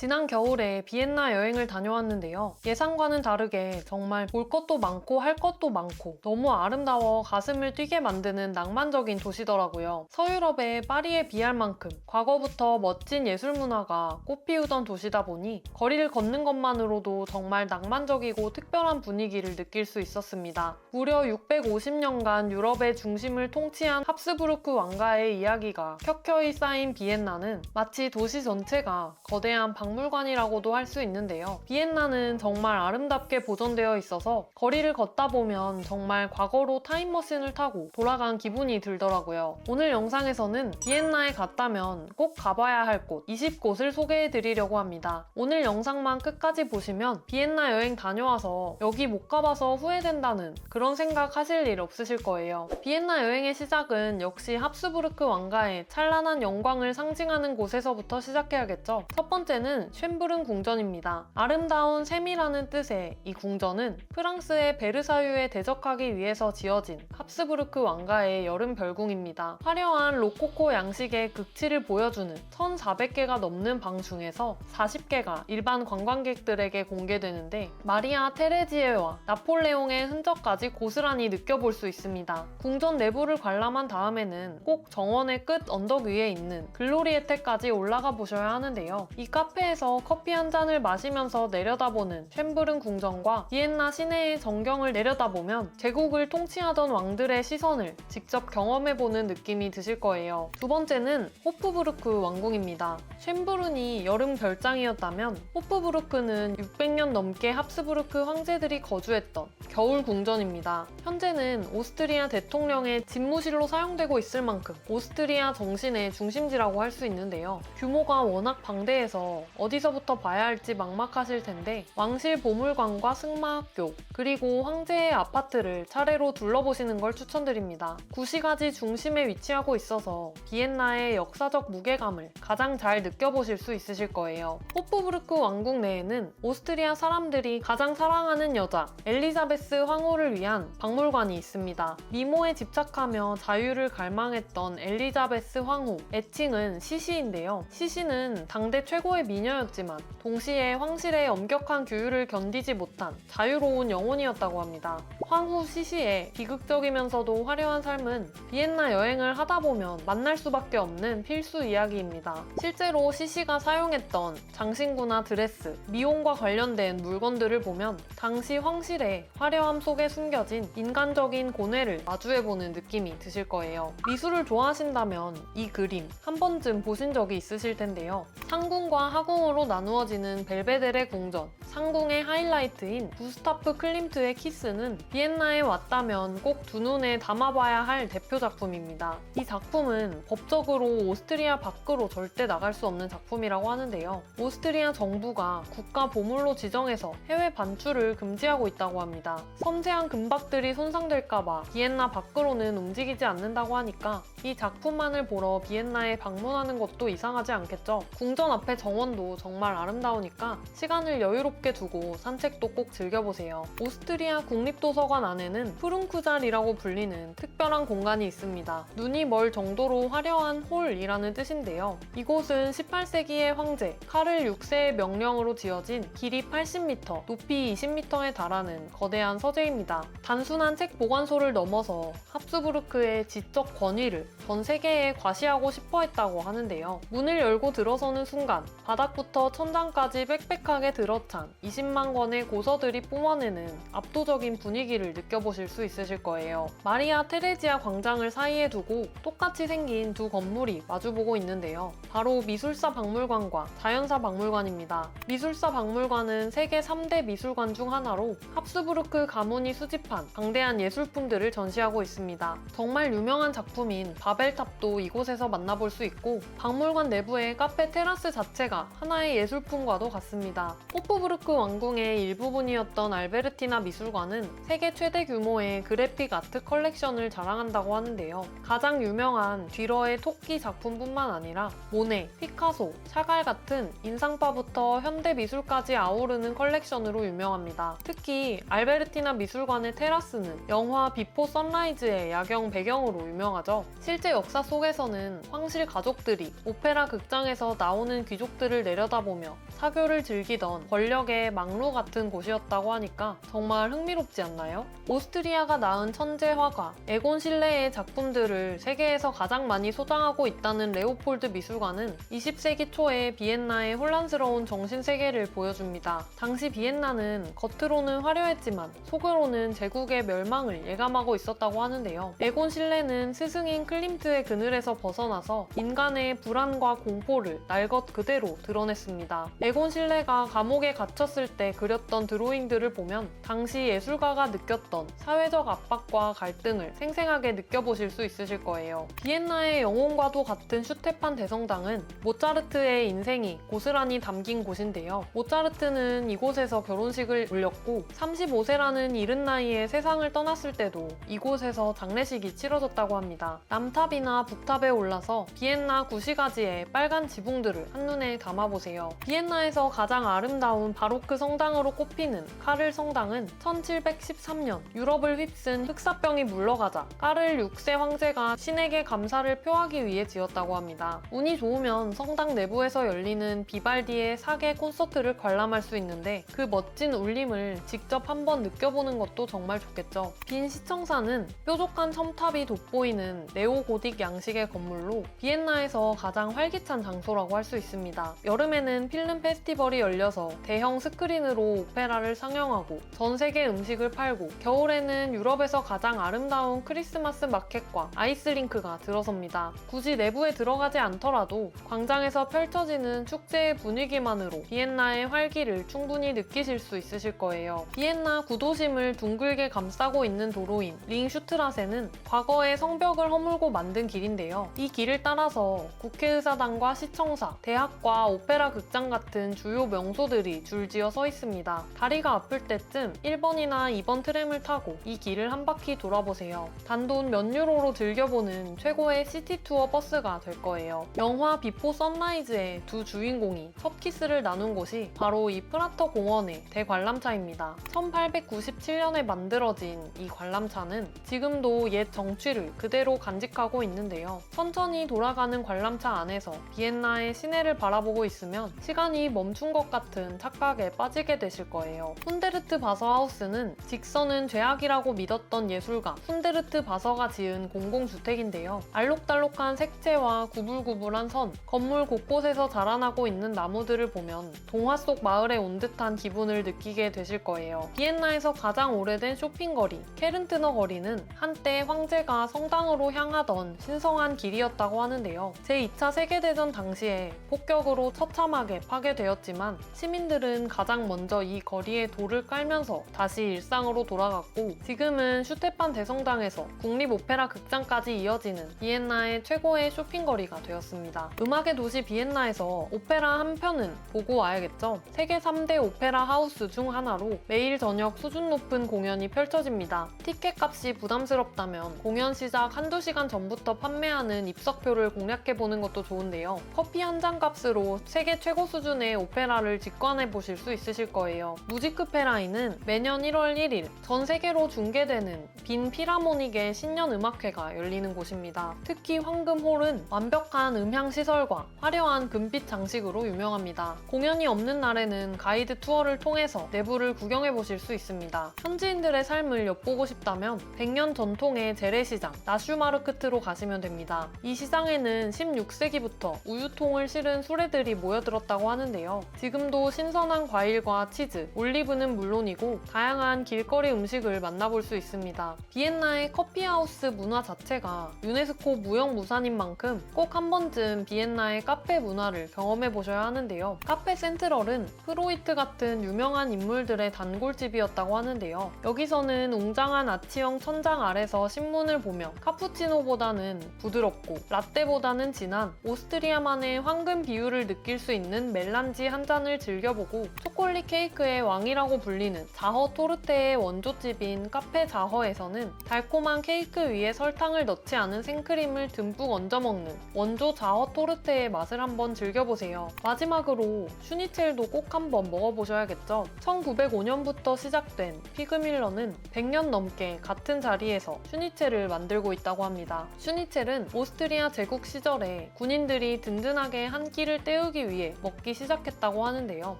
지난 겨울에 비엔나 여행을 다녀왔는데요. 예상과는 다르게 정말 볼 것도 많고 할 것도 많고 너무 아름다워 가슴을 뛰게 만드는 낭만적인 도시더라고요. 서유럽의 파리에 비할 만큼 과거부터 멋진 예술 문화가 꽃피우던 도시다 보니 거리를 걷는 것만으로도 정말 낭만적이고 특별한 분위기를 느낄 수 있었습니다. 무려 650년간 유럽의 중심을 통치한 합스부르크 왕가의 이야기가 켜켜이 쌓인 비엔나는 마치 도시 전체가 거대한 박물관이라고도 할 수 있는데요. 비엔나는 정말 아름답게 보존되어 있어서 거리를 걷다 보면 정말 과거로 타임머신을 타고 돌아간 기분이 들더라고요. 오늘 영상에서는 비엔나에 갔다면 꼭 가봐야 할 곳 20곳을 소개해드리려고 합니다. 오늘 영상만 끝까지 보시면 비엔나 여행 다녀와서 여기 못 가봐서 후회된다는 그런 생각 하실 일 없으실 거예요. 비엔나 여행의 시작은 역시 합스부르크 왕가의 찬란한 영광을 상징하는 곳에서부터 시작해야겠죠. 첫 번째는 쉔브른 궁전입니다. 아름다운 샘이라는 뜻의 이 궁전은 프랑스의 베르사유에 대적하기 위해서 지어진 합스부르크 왕가의 여름 별궁입니다. 화려한 로코코 양식의 극치를 보여주는 1,400개가 넘는 방 중에서 40개가 일반 관광객들에게 공개되는데 마리아 테레지에와 나폴레옹의 흔적까지 고스란히 느껴볼 수 있습니다. 궁전 내부를 관람한 다음에는 꼭 정원의 끝 언덕 위에 있는 글로리에테까지 올라가 보셔야 하는데요. 이 카페에서 커피 한 잔을 마시면서 내려다보는 쉔브른 궁전과 비엔나 시내의 전경을 내려다보면 제국을 통치하던 왕들의 시선을 직접 경험해보는 느낌이 드실 거예요. 두 번째는 호프부르크 왕궁입니다. 쉔브른이 여름 별장이었다면 호프부르크는 600년 넘게 합스부르크 황제들이 거주했던 겨울 궁전입니다. 현재는 오스트리아 대통령의 집무실로 사용되고 있을 만큼 오스트리아 정신의 중심지라고 할 수 있는데요. 규모가 워낙 방대해서 어디서부터 봐야 할지 막막하실 텐데 왕실 보물관과 승마학교 그리고 황제의 아파트를 차례로 둘러보시는 걸 추천드립니다. 구시가지 중심에 위치하고 있어서 비엔나의 역사적 무게감을 가장 잘 느껴보실 수 있으실 거예요. 호프부르크 왕궁 내에는 오스트리아 사람들이 가장 사랑하는 여자 엘리자베스 황후를 위한 박물관이 있습니다. 미모에 집착하며 자유를 갈망했던 엘리자베스 황후, 애칭은 시시인데요. 시시는 당대 최고의 미녀였지만 동시에 황실의 엄격한 규율을 견디지 못한 자유로운 영혼이었다고 합니다. 황후 시시의 비극적이면서도 화려한 삶은 비엔나 여행을 하다 보면 만날 수밖에 없는 필수 이야기입니다. 실제로 시시가 사용했던 장신구나 드레스, 미용과 관련된 물건들을 보면 당시 황실의 화려함 속에 숨겨진 인간적인 고뇌를 마주해보는 느낌이 드실 거예요. 미술을 좋아하신다면 이 그림 한 번쯤 보신 적이 있으실 텐데요. 상궁과 하궁으로 나누어지는 벨베데레 궁전, 상궁의 하이라이트인 구스타프 클림트의 키스는 비엔나에 왔다면 꼭 두 눈에 담아봐야 할 대표 작품입니다. 이 작품은 법적으로 오스트리아 밖으로 절대 나갈 수 없는 작품이라고 하는데요. 오스트리아 정부가 국가 보물로 지정해서 해외 반출을 금지하고 있다고 합니다. 섬세한 금박들이 손상될까봐 비엔나 밖으로는 움직이지 않는다고 하니까 이 작품만을 보러 비엔나에 방문하는 것도 이상하지 않겠죠? 궁전 앞의 정원도 정말 아름다우니까 시간을 여유롭게 두고 산책도 꼭 즐겨보세요. 오스트리아 국립도서관 안에는 푸른쿠잘이라고 불리는 특별한 공간이 있습니다. 눈이 멀 정도로 화려한 홀이라는 뜻인데요. 이곳은 18세기의 황제 카를 6세의 명령으로 지어진 길이 80m, 높이 20m에 달하는 거대한 서재입니다. 단순한 책 보관소를 넘어서 합스부르크의 지적 권위를 전 세계에 과시하고 싶어 했다고 하는데요. 문을 열고 들어서는 순간 바닥부터 천장까지 빽빽하게 들어찬 20만 권의 고서들이 뿜어내는 압도적인 분위기를 느껴보실 수 있으실 거예요. 마리아 테레지아 광장을 사이에 두고 똑같이 생긴 두 건물이 마주보고 있는데요. 바로 미술사 박물관과 자연사 박물관입니다. 미술사 박물관은 세계 3대 미술관 중 하나로 합스부르크 가문이 수집한 방대한 예술품들을 전시하고 있습니다. 정말 유명한 작품인 바벨탑도 이곳에서 만나볼 수 있고 박물관 내부의 카페 테라스 자체가 하나의 예술품과도 같습니다. 호프부르크 왕궁의 일부분이었던 알베르티나 미술관은 세계 최대 규모의 그래픽 아트 컬렉션을 자랑한다고 하는데요. 가장 유명한 뒤러의 토끼 작품뿐만 아니라 모네, 피카소, 샤갈 같은 인상파부터 현대 미술까지 아우르는 컬렉션으로 유명합니다. 특히 알베르티나 미술관의 테라스는 영화 비포 선라이즈의 야경 배경으로 유명하죠. 실제 역사 속에서는 황실 가족들이 오페라 극장에서 나오는 귀족들을 내려다보며 사교를 즐기던 권력의 망루 같은 곳이었다고 하니까 정말 흥미롭지 않나요? 오스트리아가 낳은 천재 화가 에곤 실레의 작품들을 세계에서 가장 많이 소장하고 있다는 레오폴드 미술관은 20세기 초에 비엔나의 혼란스러운 정신세계를 보여줍니다. 당시 비엔나는 겉으로는 화려했지만 속으로는 제국의 멸망을 예감하고 있었다고 하는데요. 에곤 실레는 스승인 클림트의 그늘에서 벗어나서 인간의 불안과 공포를 날 것 그대로 드러냈습니다. 에곤 실레가 감옥에 갇혔을 때 그렸던 드로잉들을 보면 당시 예술가가 느꼈던 사회적 압박과 갈등을 생생하게 느껴보실 수 있으실 거예요. 비엔나의 영혼과도 같은 슈테판 대성당은 모차르트의 인생이 고스란히 담긴 곳인데요. 모차르트는 이곳에서 결혼식을 올렸고 35세라는 이른 나이에 세상을 떠났을 때도 이곳에서 장례식이 치러졌다고 합니다. 남탑이나 북탑에 올라서 비엔나 구시가지의 빨간 지붕들을 한눈에 담아보세요. 비엔나에서 가장 아름다운 바로크 성당으로 꼽히는 카를 성당은 1713년 유럽을 휩쓴 흑사병이 물러가자 까를 6세 황제가 신에게 감사를 표하기 위해 지었다고 합니다. 운이 좋으면 성당 내부에서 열리는 비발디의 사계 콘서트를 관람할 수 있는데 그 멋진 울림을 직접 한번 느껴보는 것도 정말 좋겠죠. 빈 시청사는 뾰족한 첨탑이 돋보이는 네오고딕 양식의 건물로 비엔나에서 가장 활기찬 장소라고 할 수 있습니다. 여름에는 필름 페스티벌이 열려서 대형 스크린으로 오페라를 상영하고 전 세계 음식을 팔고 겨울에는 유럽에서 가장 아름다운 크리스마스 마켓과 아이스링크가 들어섭니다. 굳이 내부에 들어가지 않더라도 광장에서 펼쳐지는 축제의 분위기만으로 비엔나의 활기를 충분히 느끼실 수 있으실 거예요. 비엔나 구도심을 둥글게 감싸고 있는 도로인 링슈트라세는 과거의 성벽을 허물고 만든 길인데요. 이 길을 따라서 국회의사당과 시청사, 대학과 오페라 극장 같은 주요 명소들이 줄지어 서 있습니다. 다리가 아플 때쯤 1번이나 2번 트램을 타고 이 길을 한 바퀴 돌아보세요. 단돈 몇 유로로 즐겨보는 최고의 시티 투어 버스가 될 거예요. 영화 비포 선라이즈의 두 주인공이 첫 키스를 나눈 곳이 바로 이 프라터 공원의 대관람차입니다. 1897년에 만들어진 이 관람차는 지금도 옛 정취를 그대로 간직하고 있는데요. 천천히 돌아가는 관람차 안에서 비엔나의 시내를 바라보고 있으면 시간이 멈춘 것 같은 착각에 빠지게 되실 거예요. 훈데르트 바서하우스는 직선은 죄악이라고 믿었던 예술가 훈데르트 바서가 지은 공공주택인데요. 알록달록한 색채와 구불구불한 선, 건물 곳곳에서 자라나고 있는 나무들을 보면 동화 속 마을에 온 듯한 기분을 느끼게 되실 거예요. 비엔나에서 가장 오래된 쇼핑거리 케른트너 거리는 한때 황제가 성당으로 향하던 신성한 길이었다고 하는데요. 제2차 세계대전 당시에 폭격으로 처참하게 파괴되었지만 시민들은 가장 먼저 이 거리에 돌을 깔면서 다시 일상으로 돌아갔고 지금은 슈테판 대성당에서 국립오페라 극장까지 이어지는 비엔나의 최고의 쇼핑거리가 되었습니다. 음악의 도시 비엔나에서 오페라 한 편은 보고 와야겠죠? 세계 3대 오페라 하우스 중 하나로 매일 저녁 수준 높은 공연이 펼쳐집니다. 티켓 값이 부담스럽다면 공연 시작 한두 시간 전부터 판매하는 입석표를 공략해보는 것도 좋은데요. 커피 한 잔 값으로 세계 최고 수준의 오페라를 직관해 보실 수 있으실 거예요. 무지크페라인은 매년 1월 1일 전 세계로 중계되는 빈 피라모닉의 신년 음악회가 열리는 곳입니다. 특히 황금홀은 완벽한 음향 시설과 화려한 금빛 장식으로 유명합니다. 공연이 없는 날에는 가이드 투어를 통해서 내부를 구경해 보실 수 있습니다. 현지인들의 삶을 엿보고 싶다면 100년 전통의 재래시장 나슈마르크트로 가시면 됩니다. 이 시장에는 16세기부터 우유통을 실은 수레들이 모여들었다고 하는데요. 지금도 신선한 과일과 치즈, 올리브는 물론이고 다양한 길거리 음식을 만나볼 수 있습니다. 비엔나의 커피하우스 문화 자체가 유네스코 무형무산인 만큼 꼭 한 번쯤 비엔나의 카페 문화를 경험해 보셔야 하는데요. 카페 센트럴은 프로이트 같은 유명한 인물들의 단골집이었다고 하는데요. 여기서는 웅장한 아치형 천장 아래서 신문을 보며 카푸치노보다는 부드럽고 라떼보다는 진한 오스트리아만의 황금 비율을 느낄 수 있는 멜란지 한 잔을 즐겨보고 초콜릿 케이크의 왕이라고 불리는 자허 토르테의 원조집인 카페 자허에서는 달콤한 케이크 위에 설탕을 넣지 않은 생크림을 듬뿍 얹어 먹는 원조 자허 토르테의 맛을 한번 즐겨보세요. 마지막으로 슈니첼도 꼭 한번 먹어보셔야겠죠. 1905년부터 시작된 피그밀러는 100년 넘게 같은 자리에서 슈니첼을 만들고 있다고 합니다. 슈니첼은 오스트리아 제국 시절에 군인들이 든든하게 한 끼를 때우기 하기 위해 먹기 시작했다고 하는데요.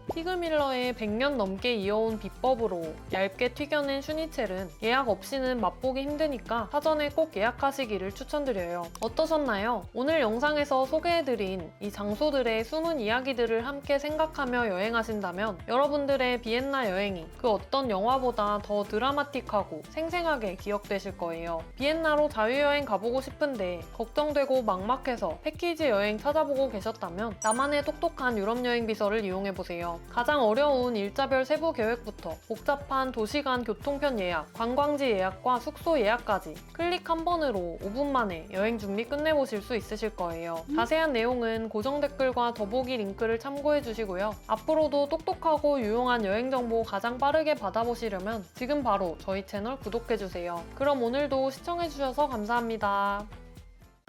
피그밀러의 100년 넘게 이어온 비법으로 얇게 튀겨낸 슈니첼은 예약 없이는 맛보기 힘드니까 사전에 꼭 예약하시기를 추천드려요. 어떠셨나요? 오늘 영상에서 소개해드린 이 장소들의 숨은 이야기들을 함께 생각하며 여행하신다면 여러분들의 비엔나 여행이 그 어떤 영화보다 더 드라마틱하고 생생하게 기억되실 거예요. 비엔나로 자유여행 가보고 싶은데 걱정되고 막막해서 패키지 여행 찾아보고 계셨다면 나만의 똑똑한 유럽 여행 비서를 이용해보세요. 가장 어려운 일자별 세부 계획부터 복잡한 도시간 교통편 예약, 관광지 예약과 숙소 예약까지 클릭 한 번으로 5분 만에 여행 준비 끝내보실 수 있으실 거예요. 자세한 내용은 고정 댓글과 더보기 링크를 참고해 주시고요. 앞으로도 똑똑하고 유용한 여행 정보 가장 빠르게 받아보시려면 지금 바로 저희 채널 구독해주세요. 그럼 오늘도 시청해주셔서 감사합니다.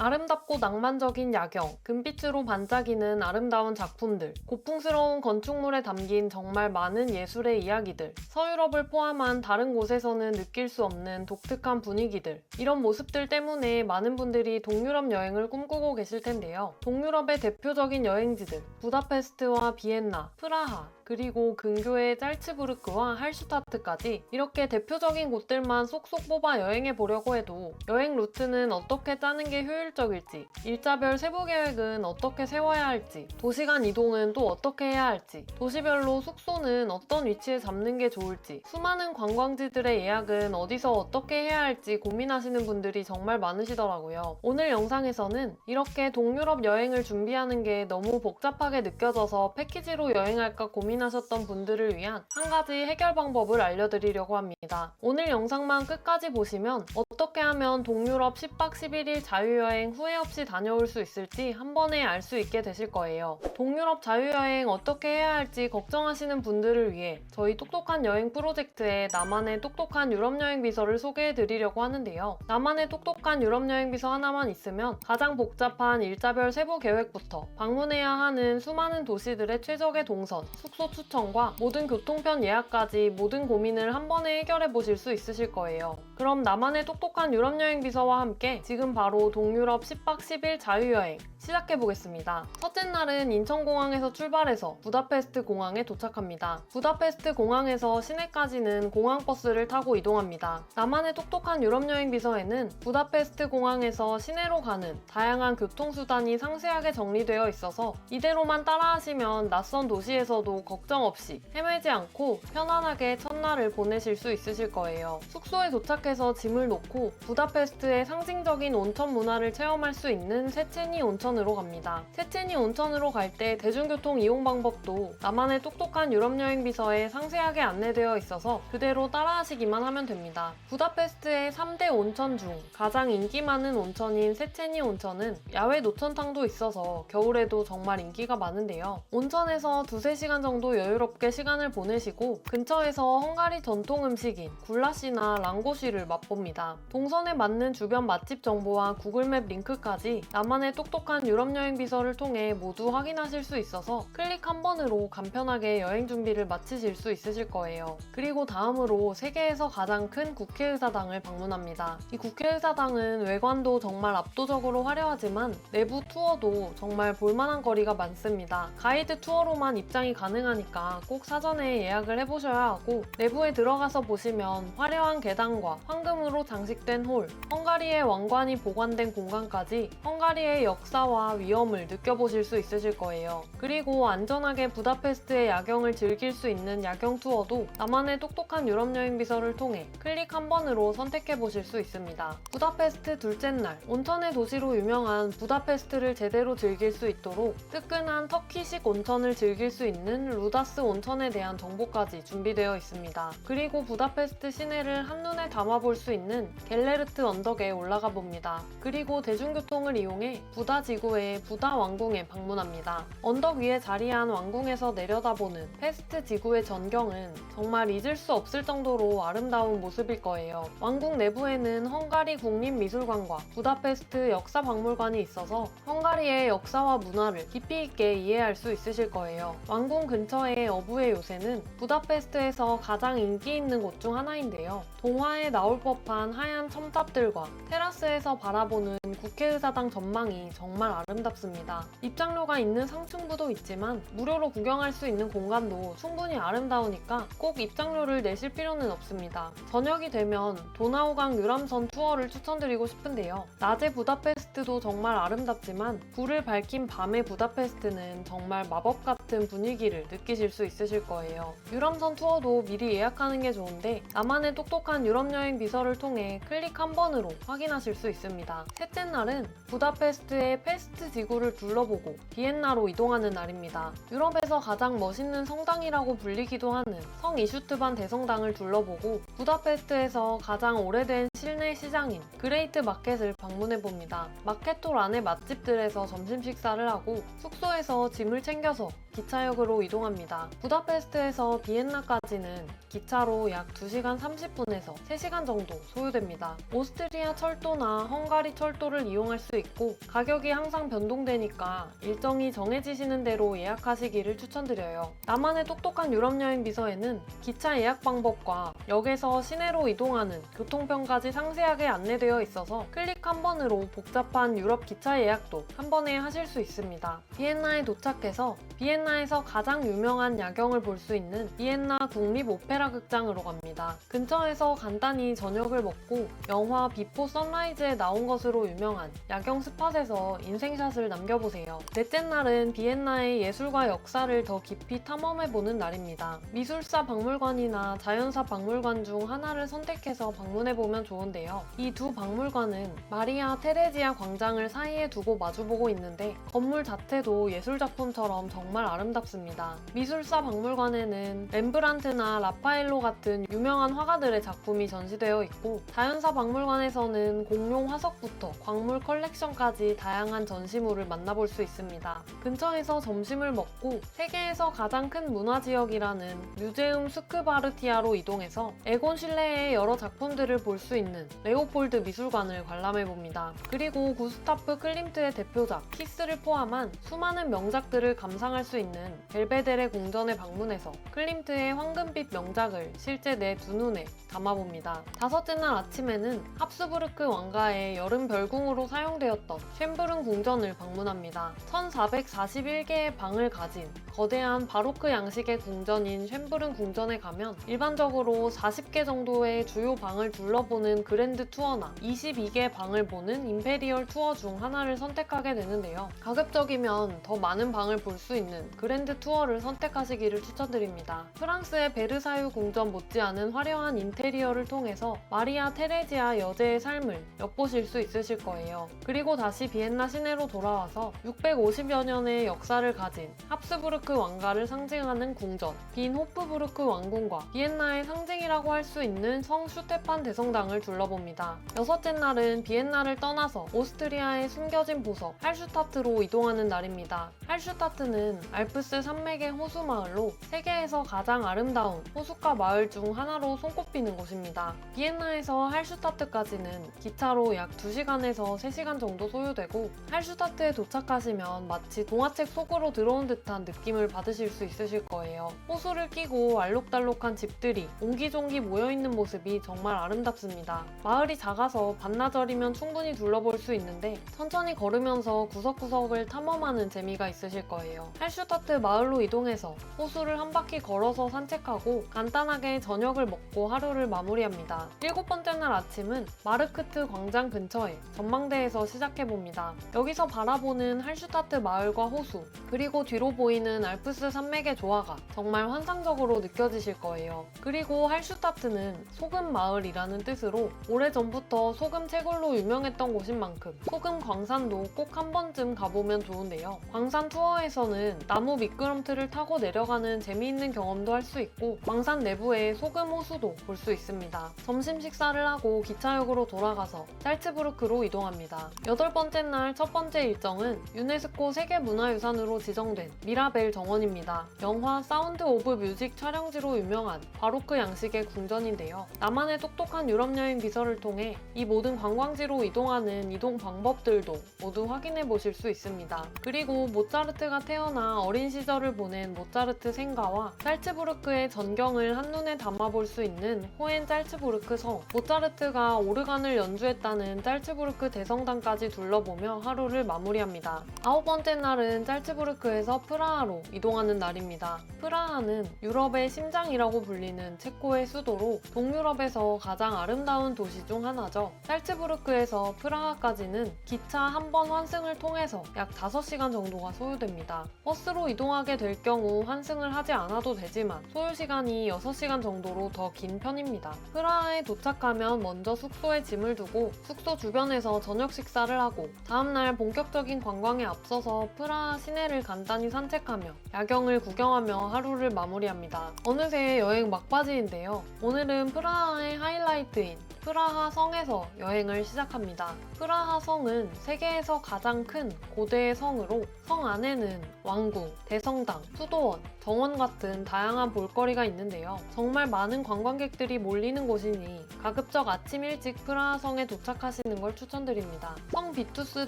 아름답고 낭만적인 야경, 금빛으로 반짝이는 아름다운 작품들, 고풍스러운 건축물에 담긴 정말 많은 예술의 이야기들, 서유럽을 포함한 다른 곳에서는 느낄 수 없는 독특한 분위기들, 이런 모습들 때문에 많은 분들이 동유럽 여행을 꿈꾸고 계실 텐데요. 동유럽의 대표적인 여행지들, 부다페스트와 비엔나, 프라하, 그리고 근교의 짤츠부르크와 할슈타트까지 이렇게 대표적인 곳들만 쏙쏙 뽑아 여행해 보려고 해도 여행 루트는 어떻게 짜는 게 효율적일지, 일자별 세부 계획은 어떻게 세워야 할지, 도시간 이동은 또 어떻게 해야 할지, 도시별로 숙소는 어떤 위치에 잡는 게 좋을지, 수많은 관광지들의 예약은 어디서 어떻게 해야 할지 고민하시는 분들이 정말 많으시더라고요. 오늘 영상에서는 이렇게 동유럽 여행을 준비하는 게 너무 복잡하게 느껴져서 패키지로 여행할까 고민하셨던 분들을 위한 한 가지 해결 방법을 알려드리려고 합니다. 오늘 영상만 끝까지 보시면 어떻게 하면 동유럽 10박 11일 자유여행 후회 없이 다녀올 수 있을지 한 번에 알 수 있게 되실 거예요. 동유럽 자유여행 어떻게 해야 할지 걱정하시는 분들을 위해 저희 똑똑한 여행 프로젝트에 나만의 똑똑한 유럽 여행 비서를 소개해 드리려고 하는데요. 나만의 똑똑한 유럽 여행 비서 하나만 있으면 가장 복잡한 일자별 세부 계획부터 방문해야 하는 수많은 도시들의 최적의 동선, 숙소 추천과 모든 교통편 예약까지 모든 고민을 한 번에 해결해 보실 수 있으실 거예요. 그럼 나만의 똑똑한 유럽 여행 비서와 함께 지금 바로 동유럽 10박 10일 자유여행 시작해 보겠습니다. 첫째 날은 인천공항에서 출발해서 부다페스트 공항에 도착합니다. 부다페스트 공항에서 시내까지는 공항버스를 타고 이동합니다. 나만의 똑똑한 유럽 여행 비서에는 부다페스트 공항에서 시내로 가는 다양한 교통수단이 상세하게 정리되어 있어서 이대로만 따라하시면 낯선 도시에서도 걱정 없이 헤매지 않고 편안하게 첫날을 보내실 수 있으실 거예요. 숙소에 도착해서 짐을 놓고 부다페스트의 상징적인 온천 문화를 체험할 수 있는 세체니 온천으로 갑니다. 세체니 온천으로 갈 때 대중교통 이용 방법도 나만의 똑똑한 유럽 여행 비서에 상세하게 안내되어 있어서 그대로 따라하시기만 하면 됩니다. 부다페스트의 3대 온천 중 가장 인기 많은 온천인 세체니 온천은 야외 노천탕도 있어서 겨울에도 정말 인기가 많은데요. 온천에서 2-3시간 정도 여유롭게 시간을 보내시고 근처에서 헝가리 전통 음식인 굴라시나 랑고시를 맛봅니다. 동선에 맞는 주변 맛집 정보와 구글맵 링크까지 나만의 똑똑한 유럽 여행 비서를 통해 모두 확인하실 수 있어서 클릭 한 번으로 간편하게 여행 준비를 마치실 수 있으실 거예요. 그리고 다음으로 세계에서 가장 큰 국회의사당을 방문합니다. 이 국회의사당은 외관도 정말 압도적으로 화려하지만 내부 투어도 정말 볼만한 거리가 많습니다. 가이드 투어로만 입장이 가능하니까 꼭 사전에 예약을 해보셔야 하고 내부에 들어가서 보시면 화려한 계단과 황금으로 장식된 홀, 헝가리의 왕관이 보관된 공간까지 헝가리의 역사와 위엄을 느껴보실 수 있으실 거예요. 그리고 안전하게 부다페스트의 야경을 즐길 수 있는 야경 투어도 나만의 똑똑한 유럽 여행 비서를 통해 클릭 한 번으로 선택해보실 수 있습니다. 부다페스트 둘째 날, 온천의 도시로 유명한 부다페스트를 제대로 즐길 수 있도록 뜨끈한 터키식 온천을 즐길 수 있는 루다스 온천에 대한 정보까지 준비되어 있습니다. 그리고 부다페스트 시내를 한눈에 담아볼 수 있는 겔레르트 언덕에 올라가 봅니다. 그리고 대중교통을 이용해 부다 지구의 부다 왕궁에 방문합니다. 언덕 위에 자리한 왕궁에서 내려다보는 페스트 지구의 전경은 정말 잊을 수 없을 정도로 아름다운 모습일 거예요. 왕궁 내부에는 헝가리 국립미술관과 부다페스트 역사박물관이 있어서 헝가리의 역사와 문화를 깊이 있게 이해할 수 있으실 거예요. 왕궁 근처의 어부의 요새는 부다페스트에서 가장 인기 있는 곳 중 하나인데요. 동화에 나올 법한 하얀 첨탑들과 테라스에서 바라보는 있는 국회의사당 전망이 정말 아름답습니다. 입장료가 있는 상층부도 있지만 무료로 구경할 수 있는 공간도 충분히 아름다우니까 꼭 입장료를 내실 필요는 없습니다. 저녁이 되면 도나우강 유람선 투어를 추천드리고 싶은데요. 낮에 부다페스트도 정말 아름답지만 불을 밝힌 밤의 부다페스트는 정말 마법 같은 분위기를 느끼실 수 있으실 거예요. 유람선 투어도 미리 예약하는 게 좋은데 나만의 똑똑한 유럽 여행 비서를 통해 클릭 한 번으로 확인하실 수 있습니다. 셋째 날은 부다페스트의 페스트 지구를 둘러보고 비엔나로 이동하는 날입니다. 유럽에서 가장 멋있는 성당이라고 불리기도 하는 성 이슈트반 대성당을 둘러보고 부다페스트에서 가장 오래된 실내 시장인 그레이트 마켓을 방문해봅니다. 마켓홀 안의 맛집들에서 점심 식사를 하고 숙소에서 짐을 챙겨서 기차역으로 이동합니다. 부다페스트에서 비엔나까지는 기차로 약 2시간 30분에서 3시간 정도 소요됩니다. 오스트리아 철도나 헝가리 철도를 이용할 수 있고 가격이 항상 변동되니까 일정이 정해지시는 대로 예약하시기를 추천드려요. 나만의 똑똑한 유럽 여행 비서에는 기차 예약 방법과 역에서 시내로 이동하는 교통편까지 상세하게 안내되어 있어서 클릭 한 번으로 복잡한 유럽 기차 예약도 한 번에 하실 수 있습니다. 비엔나에 도착해서 비엔나에서 가장 유명한 야경을 볼 수 있는 비엔나 국립 오페라 극장으로 갑니다. 근처에서 간단히 저녁을 먹고 영화 비포 선라이즈에 나온 것으로 유명한 야경 스팟에서 인생샷을 남겨보세요. 넷째 날은 비엔나의 예술과 역사를 더 깊이 탐험해보는 날입니다. 미술사 박물관이나 자연사 박물관 중 하나를 선택해서 방문해보면 좋은데요. 이 두 박물관은 마리아 테레지아 광장을 사이에 두고 마주보고 있는데 건물 자체도 예술작품처럼 정말 아름답습니다. 미술사 박물관에는 렘브란트나 라파엘로 같은 유명한 화가들의 작품이 전시되어 있고 자연사 박물관에서는 공룡 화석부터 광물 컬렉션까지 다양한 전시물을 만나볼 수 있습니다. 근처에서 점심을 먹고 세계에서 가장 큰 문화지역이라는 뮤제움 스크바르티아로 이동해서 에곤 실레의 여러 작품들을 볼 수 있는 레오폴드 미술관을 관람해봅니다. 그리고 구스타프 클림트의 대표작 키스를 포함한 수많은 명작들을 감상할 수 있는 벨베데레 궁전에 방문해서 클림트의 황금빛 명작을 실제 내 두 눈에 담아봅니다. 다섯째 날 아침에는 합스부르크 왕가의 여름 별궁으로 사용되었던 쉔브른 궁전을 방문합니다. 1441개의 방을 가진 거대한 바로크 양식의 궁전인 쉔브른 궁전에 가면 일반적으로 40개 정도의 주요 방을 둘러보는 그랜드 투어나 22개 방을 보는 임페리얼 투어 중 하나를 선택하게 되는데요. 가급적이면 더 많은 방을 볼 수 있는 그랜드 투어를 선택하시기를 추천드립니다. 프랑스의 베르사유 궁전 못지않은 화려한 인테리어를 통해서 마리아 테레지아 여제의 삶을 엿보실 수 있으실 거예요. 그리고 다시 비엔나 시내로 돌아와서 650여 년의 역사를 가진 합스부르크 왕가를 상징하는 궁전, 빈 호프부르크 왕궁과 비엔나의 상징이라고 할 수 있는 성 슈테판 대성당을 둘러봅니다. 여섯째 날은 비엔나를 떠나서 오스트리아의 숨겨진 보석 할슈타트로 이동하는 날입니다. 할슈타트는 알프스 산맥의 호수 마을로 세계에서 가장 아름다운 호숫가 마을 중 하나로 손꼽히는 곳입니다. 비엔나에서 할슈타트까지는 기차로 약 2시간에서 3시간 정도 소요되고 할슈타트에 도착하시면 마치 동화책 속으로 들어온 듯한 느낌을 받으실 수 있으실 거예요. 호수를 끼고 알록달록한 집들이 옹기종기 모여있는 모습이 정말 아름답습니다. 마을이 작아서 반나절이면 충분히 둘러볼 수 있는데 천천히 걸으면서 구석구석을 탐험하는 재미가 있으실 거예요. 할슈타트 마을로 이동해서 호수를 한 바퀴 걸어서 산책하고 간단하게 저녁을 먹고 하루를 마무리합니다. 7번째 날 아침은 마르크트 광장 근처에 전망대에서 시작해봅니다. 여기서 바라보는 할슈타트 마을과 호수, 그리고 뒤로 보이는 알프스 산맥의 조화가 정말 환상적으로 느껴지실 거예요. 그리고 할슈타트는 소금 마을이라는 뜻으로 오래전부터 소금 채굴로 유명했던 곳인 만큼 소금 광산도 꼭 한 번쯤 가보면 좋은데요. 광산 투어에서는 나무 미끄럼틀을 타고 내려가는 재미있는 경험도 할 수 있고 광산 내부에 소금 호수도 볼 수 있습니다. 점심 식사를 하고 기차역으로 돌아가서 살츠부르크로 이동합니다. 8번째 날 첫 번째 일정은 유네스코 세계문화유산으로 지정된 미라벨 정원입니다. 영화 사운드 오브 뮤직 촬영지로 유명한 바로크 양식의 궁전인데요. 나만의 똑똑한 유럽 여행 비서를 통해 이 모든 관광지로 이동하는 이동 방법들도 모두 확인해 보실 수 있습니다. 그리고 모차르트가 태어난 프라하나 어린 시절을 보낸 모차르트 생가와 살츠부르크의 전경을 한눈에 담아볼 수 있는 호헨-짤츠부르크 성. 모차르트가 오르간을 연주했다는 짤츠부르크 대성당까지 둘러보며 하루를 마무리합니다. 9번째 날은 짤츠부르크에서 프라하로 이동하는 날입니다. 프라하는 유럽의 심장이라고 불리는 체코의 수도로 동유럽에서 가장 아름다운 도시 중 하나죠. 짤츠부르크에서 프라하까지는 기차 한 번 환승을 통해서 약 5시간 정도가 소요됩니다. 버스로 이동하게 될 경우 환승을 하지 않아도 되지만 소요시간이 6시간 정도로 더 긴 편입니다. 프라하에 도착하면 먼저 숙소에 짐을 두고 숙소 주변에서 저녁 식사를 하고 다음날 본격적인 관광에 앞서서 프라하 시내를 간단히 산책하며 야경을 구경하며 하루를 마무리합니다. 어느새 여행 막바지인데요. 오늘은 프라하의 하이라이트인 프라하 성에서 여행을 시작합니다. 프라하 성은 세계에서 가장 큰 고대의 성으로 성 안에는 왕궁, 대성당, 수도원, 정원 같은 다양한 볼거리가 있는데요. 정말 많은 관광객들이 몰리는 곳이니 가급적 아침 일찍 프라하 성에 도착하시는 걸 추천드립니다. 성 비투스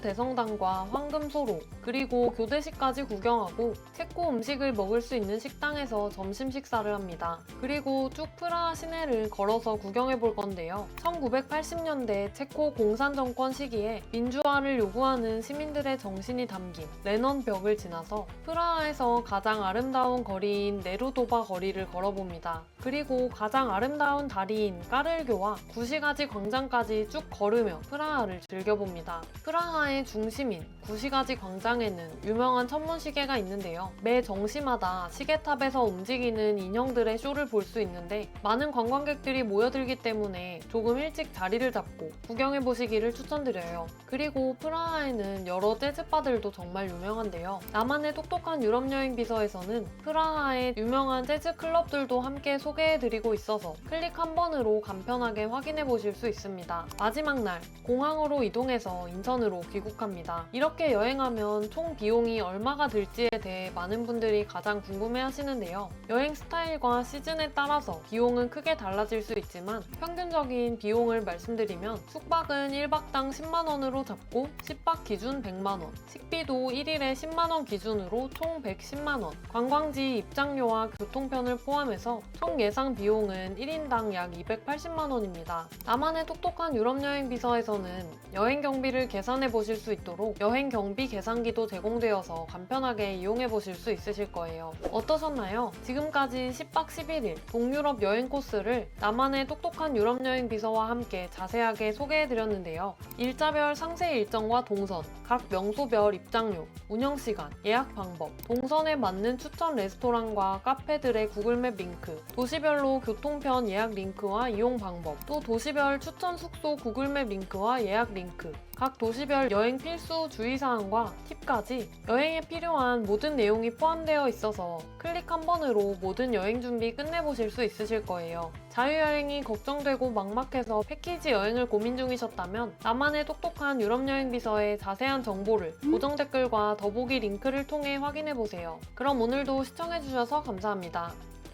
대성당과 황금소로, 그리고 교대식까지 구경하고 체코 음식을 먹을 수 있는 식당에서 점심 식사를 합니다. 그리고 쭉 프라하 시내를 걸어서 구경해 볼 건데요. 1980년대 체코 공산정권 시기에 민주화를 요구하는 시민들의 정신이 담긴 레넌 벽을 지나서 프라하에서 가장 아름다운 거리인 네루도바 거리를 걸어봅니다. 그리고 가장 아름다운 다리인 까를교와 구시가지 광장까지 쭉 걸으며 프라하를 즐겨봅니다. 프라하의 중심인 구시가지 광장에는 유명한 천문시계가 있는데요. 매 정시마다 시계탑에서 움직이는 인형들의 쇼를 볼 수 있는데 많은 관광객들이 모여들기 때문에 조금 일찍 자리를 잡고 구경해보시기를 추천드려요. 그리고 프라하에는 여러 재즈바들도 정말 유명한데요. 나만의 똑똑한 유럽여행 비서에서는 프라하의 유명한 재즈 클럽들도 함께 소개해드리고 있어서 클릭 한 번으로 간편하게 확인해보실 수 있습니다. 마지막 날, 공항으로 이동해서 인천으로 귀국합니다. 이렇게 여행하면 총 비용이 얼마가 들지에 대해 많은 분들이 가장 궁금해하시는데요. 여행 스타일과 시즌에 따라서 비용은 크게 달라질 수 있지만 평균적인 비용을 말씀드리면 숙박은 1박당 10만원으로 잡고 10박 기준 100만원, 식비도 1일에 10만원 기준으로 총 110만원, 관광지 입장료와 교통편을 포함해서 총 예상 비용은 1인당 약 280만원입니다. 나만의 똑똑한 유럽여행 비서에서는 여행 경비를 계산해 보실 수 있도록 여행 경비 계산기도 제공되어서 간편하게 이용해 보실 수 있으실 거예요. 어떠셨나요? 지금까지 10박 11일 동유럽 여행 코스를 나만의 똑똑한 유럽여행 비서와 함께 자세하게 소개해드렸는데요. 일자별 상세 일정과 동선, 각 명소별 입장료, 운영시간, 예약 방법, 동선에 맞는 추천 레스토랑과 카페들의 구글맵 링크, 도시별로 교통편 예약 링크와 이용 방법, 또 도시별 추천 숙소 구글맵 링크와 예약 링크, 각 도시별 여행 필수 주의사항과 팁까지 여행에 필요한 모든 내용이 포함되어 있어서 클릭 한 번으로 모든 여행 준비 끝내보실 수 있으실 거예요. 자유여행이 걱정되고 막막해서 패키지 여행을 고민 중이셨다면 나만의 똑똑한 유럽여행 비서의 자세한 정보를 고정 댓글과 더보기 링크를 통해 확인해보세요. 그럼 오늘도 시청해주셔서 감사합니다.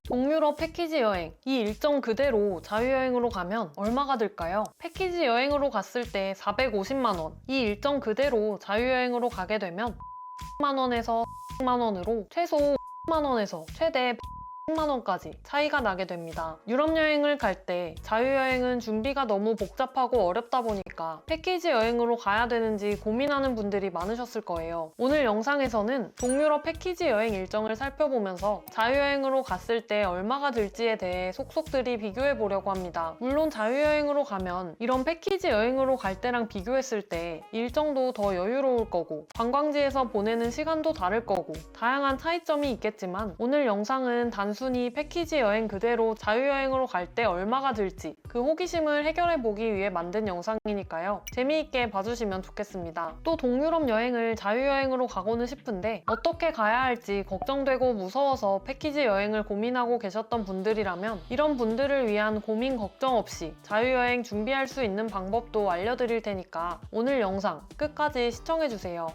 동유럽 패키지 여행, 이 일정 그대로 자유여행으로 가면 얼마가 들까요? 패키지 여행으로 갔을 때 450만원, 이 일정 그대로 자유여행으로 가게 되면 10만원에서 10만원으로 최소 10만원에서 최대 10만원까지 차이가 나게 됩니다. 유럽 여행을 갈 때 자유여행은 준비가 너무 복잡하고 어렵다 보니까 패키지 여행으로 가야 되는지 고민하는 분들이 많으셨을 거예요. 오늘 영상에서는 동유럽 패키지 여행 일정을 살펴보면서 자유여행으로 갔을 때 얼마가 들지에 대해 속속들이 비교해 보려고 합니다. 물론 자유여행으로 가면 이런 패키지 여행으로 갈 때랑 비교했을 때 일정도 더 여유로울 거고 관광지에서 보내는 시간도 다를 거고 다양한 차이점이 있겠지만 오늘 영상은 단순히 패키지 여행 그대로 자유여행으로 갈 때 얼마가 들지 그 호기심을 해결해보기 위해 만든 영상이니까요. 재미있게 봐주시면 좋겠습니다. 또 동유럽 여행을 자유여행으로 가고는 싶은데 어떻게 가야 할지 걱정되고 무서워서 패키지 여행을 고민하고 계셨던 분들이라면 이런 분들을 위한 고민 걱정 없이 자유여행 준비할 수 있는 방법도 알려드릴 테니까 오늘 영상 끝까지 시청해주세요.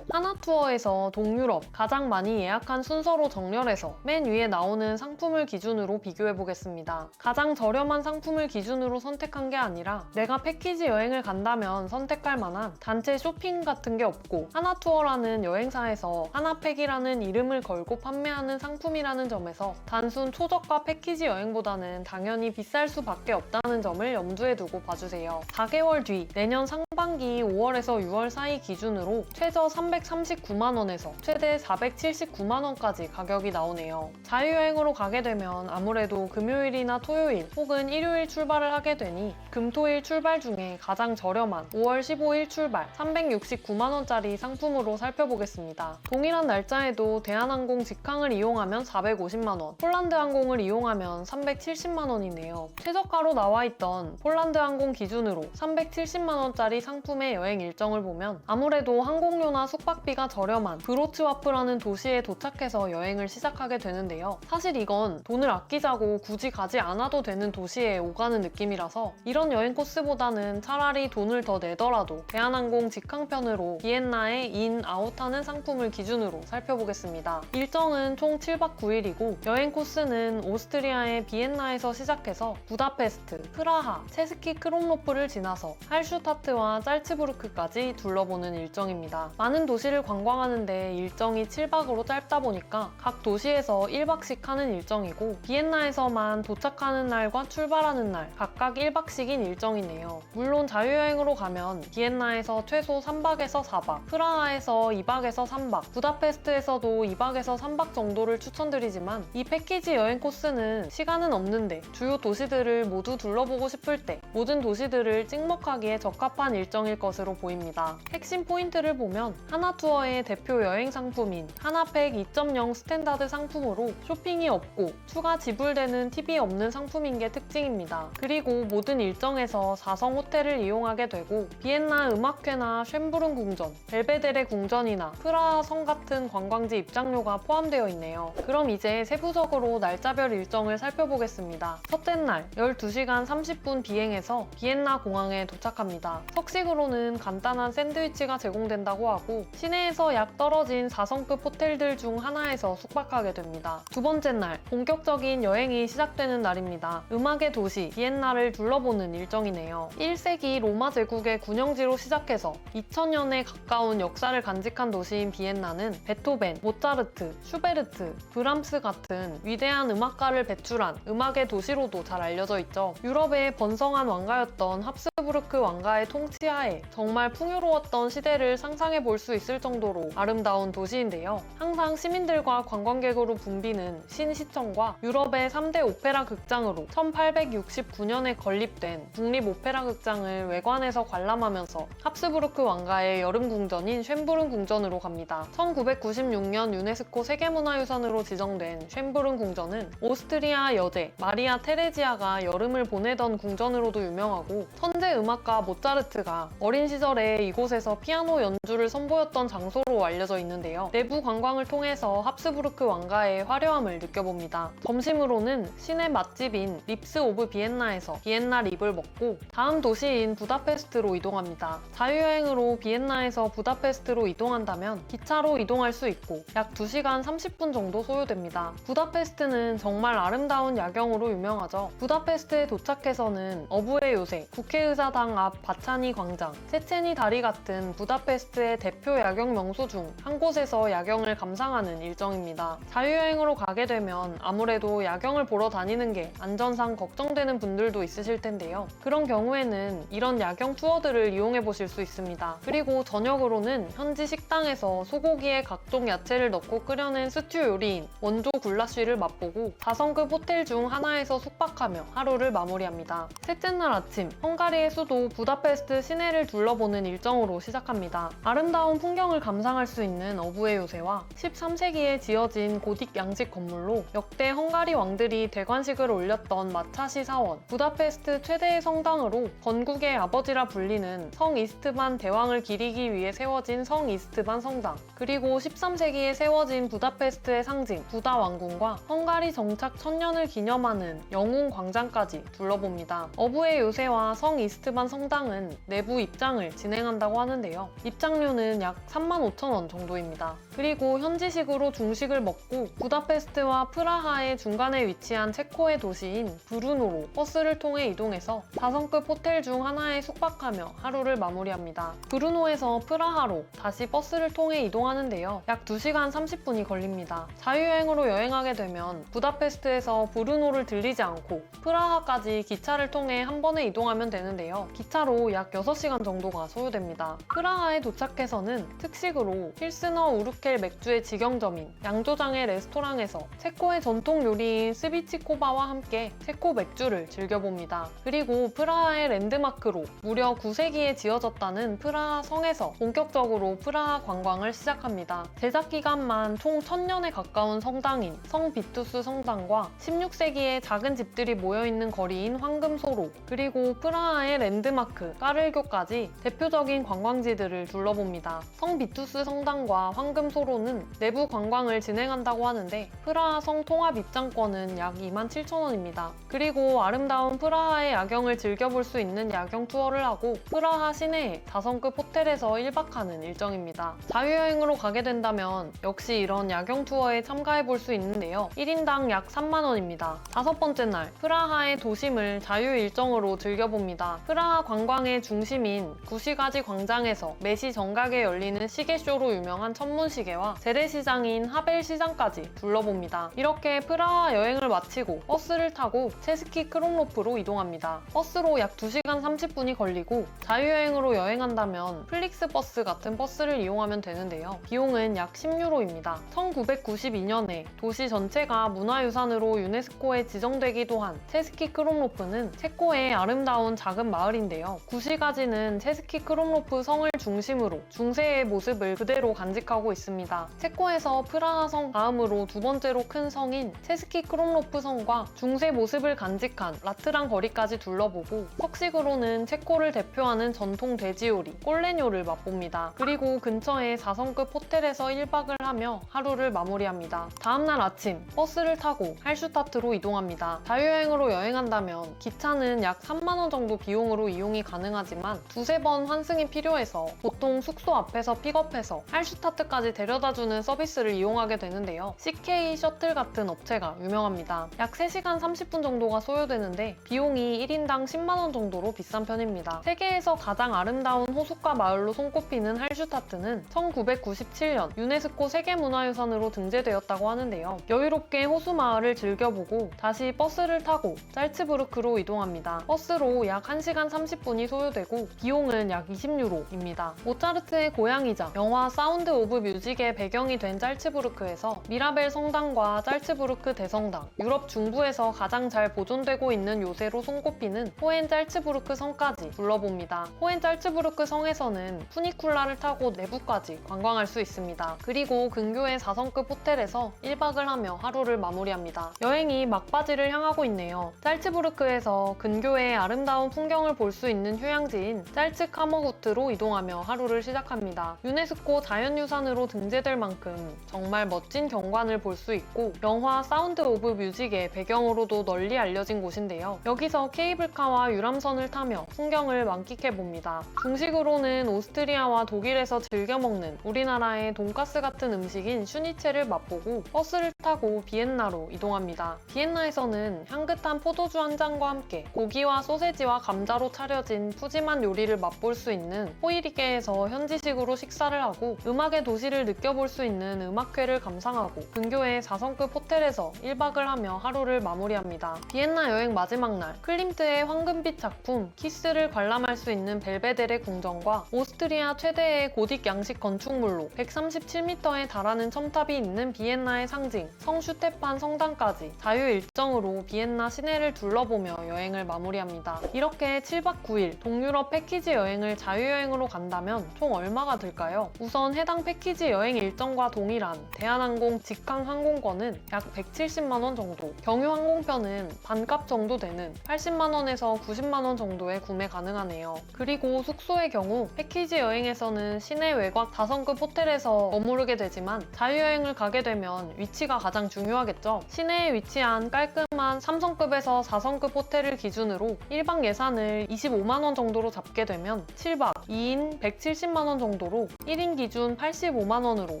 하나투어에서 동유럽 가장 많이 예약한 순서로 정렬해서 맨 위에 나오는 상품을 기준으로 비교해보겠습니다. 가장 저렴한 상품을 기준으로 선택한 게 아니라 내가 패키지 여행을 간다면 선택할 만한 단체 쇼핑 같은 게 없고 하나투어라는 여행사에서 하나팩이라는 이름을 걸고 판매하는 상품이라는 점에서 단순 초저가 패키지 여행보다는 당연히 비쌀 수밖에 없다는 점을 염두에 두고 봐주세요. 4개월 뒤 내년 상반기 5월에서 6월 사이 기준으로 최저 339만 원에서 최대 479만 원까지 가격이 나오네요. 자유여행으로 가게 되면 아무래도 금요일이나 토요일 혹은 일요일 출발을 하게 되니 금토일 출발 중에 가장 저렴한 5월 15일 출발 369만 원짜리 상품으로 살펴보겠습니다. 동일한 날짜에도 대한항공 직항을 이용하면 450만 원, 폴란드 항공을 이용하면 370만 원이네요. 최저가로 나와있던 폴란드 항공 기준으로 370만 원짜리 상품의 여행 일정을 보면 아무래도 항공료나 숙박비가 저렴한 브로츠와프라는 도시에 도착해서 여행을 시작하게 되는데요. 사실 이건 돈을 아끼자고 굳이 가지 않아도 되는 도시에 오가는 느낌이라서 이런 여행 코스보다는 차라리 돈을 더 내더라도 대한항공 직항편으로 비엔나에 인, 아웃하는 상품을 기준으로 살펴보겠습니다. 일정은 총 7박 9일이고 여행 코스는 오스트리아의 비엔나에서 시작해서 부다페스트, 프라하, 체스키 크롬로프를 지나서 할슈타트와 짤츠부르크까지 둘러보는 일정입니다. 많은 도시를 관광하는데 일정이 7박으로 짧다 보니까 각 도시에서 1박씩 하는 일정이고 비엔나에서만 도착하는 날과 출발하는 날 각각 1박씩인 일정이네요. 물론 자유여행으로 가면 비엔나에서 최소 3박에서 4박, 프라하에서 2박에서 3박, 부다페스트에서도 2박에서 3박 정도를 추천드리지만 이 패키지 여행 코스는 시간은 없는데 주요 도시들을 모두 둘러보고 싶을 때 모든 도시들을 찍먹하기에 적합한 일정일 것으로 보입니다. 핵심 포인트를 보면 하나투어의 대표 여행 상품인 하나팩 2.0 스탠다드 상품으로 쇼핑이 없고 추가 지불되는 팁이 없는 상품인 게 특징입니다. 그리고 모든 일정에서 4성 호텔을 이용하게 되고 비엔나 음악회나 쉔부른 궁전, 벨베데레 궁전이나 프라하 성 같은 관광지 입장료가 포함되어 있네요. 그럼 이제 세부적으로 날짜별 일정을 살펴보겠습니다. 첫째 날 12시간 30분 비행해서 비엔나 공항에 도착합니다. 석식으로는 간단한 샌드위치가 제공된다고 하고 시내에서 약 떨어진 4성급 호텔들 중 하나에서 숙박하게 됩니다. 두 번째 날 본격적인 여행이 시작되는 날입니다. 음악의 도시 비엔나를 둘러보는 일정이네요. 1세기 로마 제국의 군영지로 시작해서 2000년에 가까운 역사를 간직한 도시인 비엔나는 베토벤, 모차르트, 슈베르트, 브람스 같은 위대한 음악가를 배출한 음악의 도시로도 잘 알려져 있죠. 유럽의 번성한 왕가였던 합스부르크 왕가의 통치하에 정말 풍요로웠던 시대를 상상해 볼 수 있을 정도로 아름다운 도시인데요. 항상 시민들과 관광객으로 붐비는 신시청과 유럽의 3대 오페라 극장으로 1869년에 건립된 국립오페라 극장을 외관에서 관람하면서 합스부르크 왕가의 여름 궁전인 쉔부른 궁전으로 갑니다. 1996년 유네스코 세계문화유산으로 지정된 쉔부른 궁전은 오스트리아 여제 마리아 테레지아가 여름을 보내던 궁전으로도 유명하고 천재 음악가 모차르트가 어린 시절에 이곳에서 피아노 연주를 선보였던 장소로 알려져 있는데요. 내부 관광을 통해서 합스부르크 왕가의 화려함을 느껴봅니다. 점심으로는 시내 맛집인 립스 오브 비엔나에서 비엔나 립을 먹고 다음 도시인 부다페스트로 이동합니다. 자유여행으로 비엔나에서 부다페스트로 이동한다면 기차로 이동할 수 있고 약 2시간 30분 정도 소요됩니다. 부다페스트는 정말 아름다운 야경으로 유명하죠. 부다페스트에 도착해서는 어부의 요새, 국회의사당 앞 바차니 광장, 체체니 다리 같은 부다페스트의 대표 야경 명소 중 한 곳에서 야경을 감상하는 일정입니다. 자유여행으로 가게 되면 아무래도 야경을 보러 다니는 게 안전상 걱정되는 분들도 있으실 텐데요. 그런 경우에는 이런 야경 투어들을 이용해 보실 수 있습니다. 그리고 저녁으로는 현지 식당에서 소고기에 각종 야채를 넣고 끓여낸 스튜 요리인 원조 굴라쉬를 맛보고 4성급 호텔 중 하나에서 숙박하며 하루를 마무리합니다. 셋째 날 아침, 헝가리의 수도 부다페스트 시내를 둘러보는 일정으로 시작합니다. 아름다운 풍경을 감상할 수 있는 어부의 요새와 13세기에 지어진 고딕 양식 건물로 역대 헝가리 왕들이 대관식을 올렸던 마차시 사원, 부다페스트 최대의 성당으로 건국의 아버지라 불리는 성 이스트반 대왕을 기리기 위해 세워진 성 이스트반 성당, 그리고 13세기에 세워진 부다페스트의 상징 부다 왕궁과 헝가리 정착 1000년을 기념하는 영웅 광장까지 둘러봅니다. 어부의 요새와 성 이스트 부다페스트반 성당은 내부 입장을 진행한다고 하는데요. 입장료는 약 35,000원 정도입니다. 그리고 현지식으로 중식을 먹고 부다페스트와 프라하의 중간에 위치한 체코의 도시인 브루노로 버스를 통해 이동해서 4성급 호텔 중 하나에 숙박하며 하루를 마무리합니다. 브루노에서 프라하로 다시 버스를 통해 이동하는데요. 약 2시간 30분이 걸립니다. 자유여행으로 여행하게 되면 부다페스트에서 브루노를 들리지 않고 프라하까지 기차를 통해 한 번에 이동하면 되는데요. 기차로 약 6시간 정도가 소요됩니다. 프라하에 도착해서는 특식으로 필스너 우르켈 맥주의 직영점인 양조장의 레스토랑에서 체코의 전통 요리인 스비치코바와 함께 체코 맥주를 즐겨봅니다. 그리고 프라하의 랜드마크로 무려 9세기에 지어졌다는 프라하 성에서 본격적으로 프라하 관광을 시작합니다. 제작 기간만 총 1000년에 가까운 성당인 성 비투스 성당과 16세기의 작은 집들이 모여있는 거리인 황금소로, 그리고 프라하의 랜드마크 까를교까지 대표적인 관광지들을 둘러봅니다. 성 비투스 성당과 황금소로는 내부 관광을 진행한다고 하는데 프라하 성 통합 입장권은 약 27,000원입니다. 그리고 아름다운 프라하의 야경을 즐겨볼 수 있는 야경 투어를 하고 프라하 시내에 4성급 호텔에서 1박하는 일정입니다. 자유여행으로 가게 된다면 역시 이런 야경 투어에 참가해 볼 수 있는데요. 1인당 약 3만원입니다. 5번째 날, 프라하의 도심을 자유 일정으로 즐겨봅니다. 프라하 관광의 중심인 구시가지 광장에서 매시 정각에 열리는 시계쇼로 유명한 천문시계와 재래시장인 하벨시장까지 둘러봅니다. 이렇게 프라하 여행을 마치고 버스를 타고 체스키 크롬로프로 이동합니다. 버스로 약 2시간 30분이 걸리고 자유여행으로 여행한다면 플릭스 버스 같은 버스를 이용하면 되는데요. 비용은 약 10유로입니다. 1992년에 도시 전체가 문화유산으로 유네스코에 지정되기도 한 체스키 크롬로프는 체코의 아름다운 작은 마을인데요. 구시가지는 체스키 크롬로프 성을 중심으로 중세의 모습을 그대로 간직하고 있습니다. 체코에서 프라하 성 다음으로 두 번째로 큰 성인 체스키 크롬로프 성과 중세 모습을 간직한 라트랑 거리까지 둘러보고 석식으로는 체코를 대표하는 전통 돼지요리 꼴레뇨를 맛봅니다. 그리고 근처의 4성급 호텔에서 1박을 하며 하루를 마무리합니다. 다음날 아침 버스를 타고 할슈타트로 이동합니다. 자유여행으로 여행한다면 기차는 약 3만원 정도 비용으로 이용이 가능하지만 두세 번 환승이 필요해서 보통 숙소 앞에서 픽업해서 할슈타트까지 데려다주는 서비스를 이용하게 되는데요. CK 셔틀 같은 업체가 유명합니다. 약 3시간 30분 정도가 소요되는데 비용이 1인당 10만원 정도로 비싼 편입니다. 세계에서 가장 아름다운 호숫가 마을로 손꼽히는 할슈타트는 1997년 유네스코 세계문화유산으로 등재되었다고 하는데요. 여유롭게 호수 마을을 즐겨보고 다시 버스를 타고 짤츠부르크로 이동합니다. 버스로 약 1시간 30분이 소요되고 비용은 약 20유로입니다. 모차르트의 고향이자 영화 사운드 오브 뮤직의 배경이 된 짤츠부르크에서 미라벨 성당과 짤츠부르크 대성당, 유럽 중부에서 가장 잘 보존되고 있는 요새로 손꼽히는 호엔 짤츠부르크 성까지 둘러봅니다. 호엔 짤츠부르크 성에서는 푸니쿨라를 타고 내부까지 관광할 수 있습니다. 그리고 근교의 4성급 호텔에서 1박을 하며 하루를 마무리합니다. 여행이 막바지를 향하고 있네요. 짤츠부르크에서 근교의 아름다운 풍경을 볼 수 있는 휴양지인 짤츠카머구트로 이동하며 하루를 시작합니다. 유네스코 자연유산으로 등재될 만큼 정말 멋진 경관을 볼 수 있고 영화 사운드 오브 뮤직의 배경으로도 널리 알려진 곳인데요. 여기서 케이블카와 유람선을 타며 풍경을 만끽해봅니다. 중식으로는 오스트리아와 독일에서 즐겨 먹는 우리나라의 돈가스 같은 음식인 슈니체를 맛보고 버스를 타고 비엔나로 이동합니다. 비엔나에서는 향긋한 포도주 한 잔과 함께 고기와 소세지와 감자로 차려진 푸짐한 요리를 맛볼 수 있는 호이리게에서 현지식으로 식사를 하고 음악의 도시를 느껴볼 수 있는 음악회를 감상하고 근교의 4성급 호텔에서 1박을 하며 하루를 마무리합니다. 비엔나 여행 마지막 날, 클림트의 황금빛 작품 키스를 관람할 수 있는 벨베데레 궁전과 오스트리아 최대의 고딕 양식 건축물로 137m에 달하는 첨탑이 있는 비엔나의 상징 성 슈테판 성당까지 자유 일정으로 비엔나 시내를 둘러보며 여행을 마무리합니다. 이렇게 7박 9일 동유럽 패키지 여행을 자유여행으로 간다면 총 얼마가 들까요? 우선 해당 패키지 여행 일정과 동일한 대한항공 직항 항공권은 약 170만원 정도, 경유항공편은 반값 정도 되는 80만원에서 90만원 정도에 구매 가능하네요. 그리고 숙소의 경우 패키지 여행에서는 시내 외곽 4성급 호텔에서 머무르게 되지만 자유여행을 가게 되면 위치가 가장 중요하겠죠. 시내에 위치한 깔끔한 3성급에서 4성급 호텔을 기준으로 1박 예산을 시간을 25만 원 정도로 잡게 되면 7박 2인 170만 원 정도로 1인 기준 85만 원으로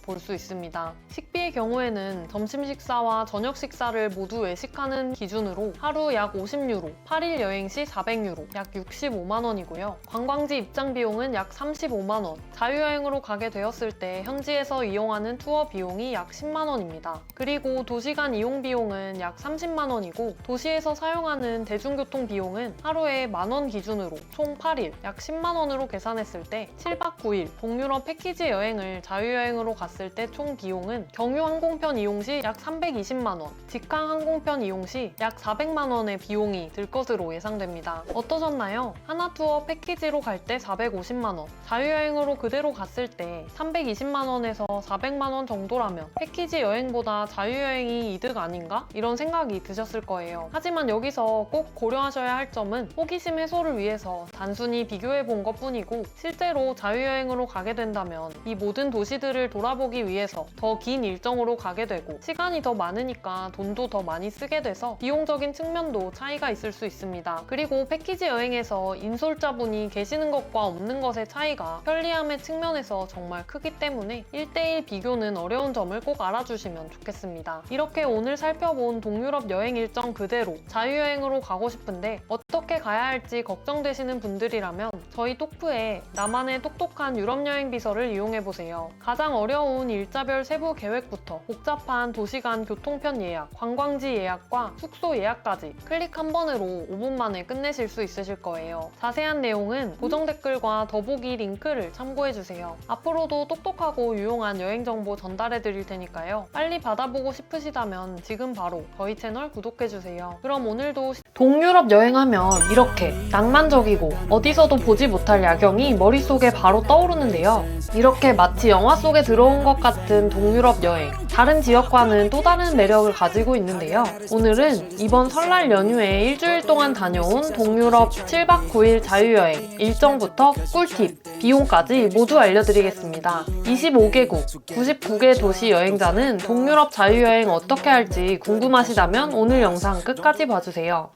볼 수 있습니다. 식비의 경우에는 점심 식사와 저녁 식사를 모두 외식하는 기준으로 하루 약 50유로, 8일 여행 시 400유로, 약 65만 원이고요. 관광지 입장 비용은 약 35만 원, 자유여행으로 가게 되었을 때 현지에서 이용하는 투어 비용이 약 10만 원입니다. 그리고 도시간 이용 비용은 약 30만 원이고 도시에서 사용하는 대중교통 비용은 하루에 만 원 기준으로 총 8일 약 10만 원으로 계산했을 때 7박 9일 동유럽 패키지 여행을 자유여행으로 갔을 때 총 비용은 경유 항공편 이용 시 약 320만 원, 직항 항공편 이용 시 약 400만 원의 비용이 들 것으로 예상됩니다. 어떠셨나요? 하나투어 패키지로 갈 때 450만 원, 자유여행으로 그대로 갔을 때 320만 원에서 400만 원 정도라면 패키지 여행보다 자유여행이 이득 아닌가? 이런 생각이 드셨을 거예요. 하지만 여기서 꼭 고려하셔야 할 점은 호기심 해소를 위해서 단순히 비교해 본 것뿐이고 실제로 자유여행으로 가게 된다면 이 모든 도시들을 돌아보기 위해서 더 긴 일정으로 가게 되고 시간이 더 많으니까 돈도 더 많이 쓰게 돼서 비용적인 측면도 차이가 있을 수 있습니다. 그리고 패키지 여행에서 인솔자분이 계시는 것과 없는 것의 차이가 편리함의 측면에서 정말 크기 때문에 1대1 비교는 어려운 점을 꼭 알아주시면 좋겠습니다. 이렇게 오늘 살펴본 동유럽 여행 일정 그대로 자유여행으로 가고 싶은데 어떻게 가야 할지 걱정되시는 분들이라면 저희 똑프에 나만의 똑똑한 유럽 여행 비서를 이용해보세요. 가장 어려운 일자별 세부 계획부터 복잡한 도시간 교통편 예약, 관광지 예약과 숙소 예약까지 클릭 한 번으로 5분 만에 끝내실 수 있으실 거예요. 자세한 내용은 고정 댓글과 더보기 링크를 참고해주세요. 앞으로도 똑똑하고 유용한 여행 정보 전달해드릴 테니까요. 빨리 받아보고 싶으시다면 지금 바로 저희 채널 구독해주세요. 그럼 오늘도 동유럽 여행하면 이렇게 낭만적이고 어디서도 보지 못할 야경이 머릿속에 바로 떠오르는데요. 이렇게 마치 영화 속에 들어온 것 같은 동유럽 여행, 다른 지역과는 또 다른 매력을 가지고 있는데요. 오늘은 이번 설날 연휴에 일주일 동안 다녀온 동유럽 7박 9일 자유여행 일정부터 꿀팁, 비용까지 모두 알려드리겠습니다. 25개국, 99개 도시 여행자는 동유럽 자유여행 어떻게 할지 궁금하시다면 오늘 영상 끝까지 봐주세요.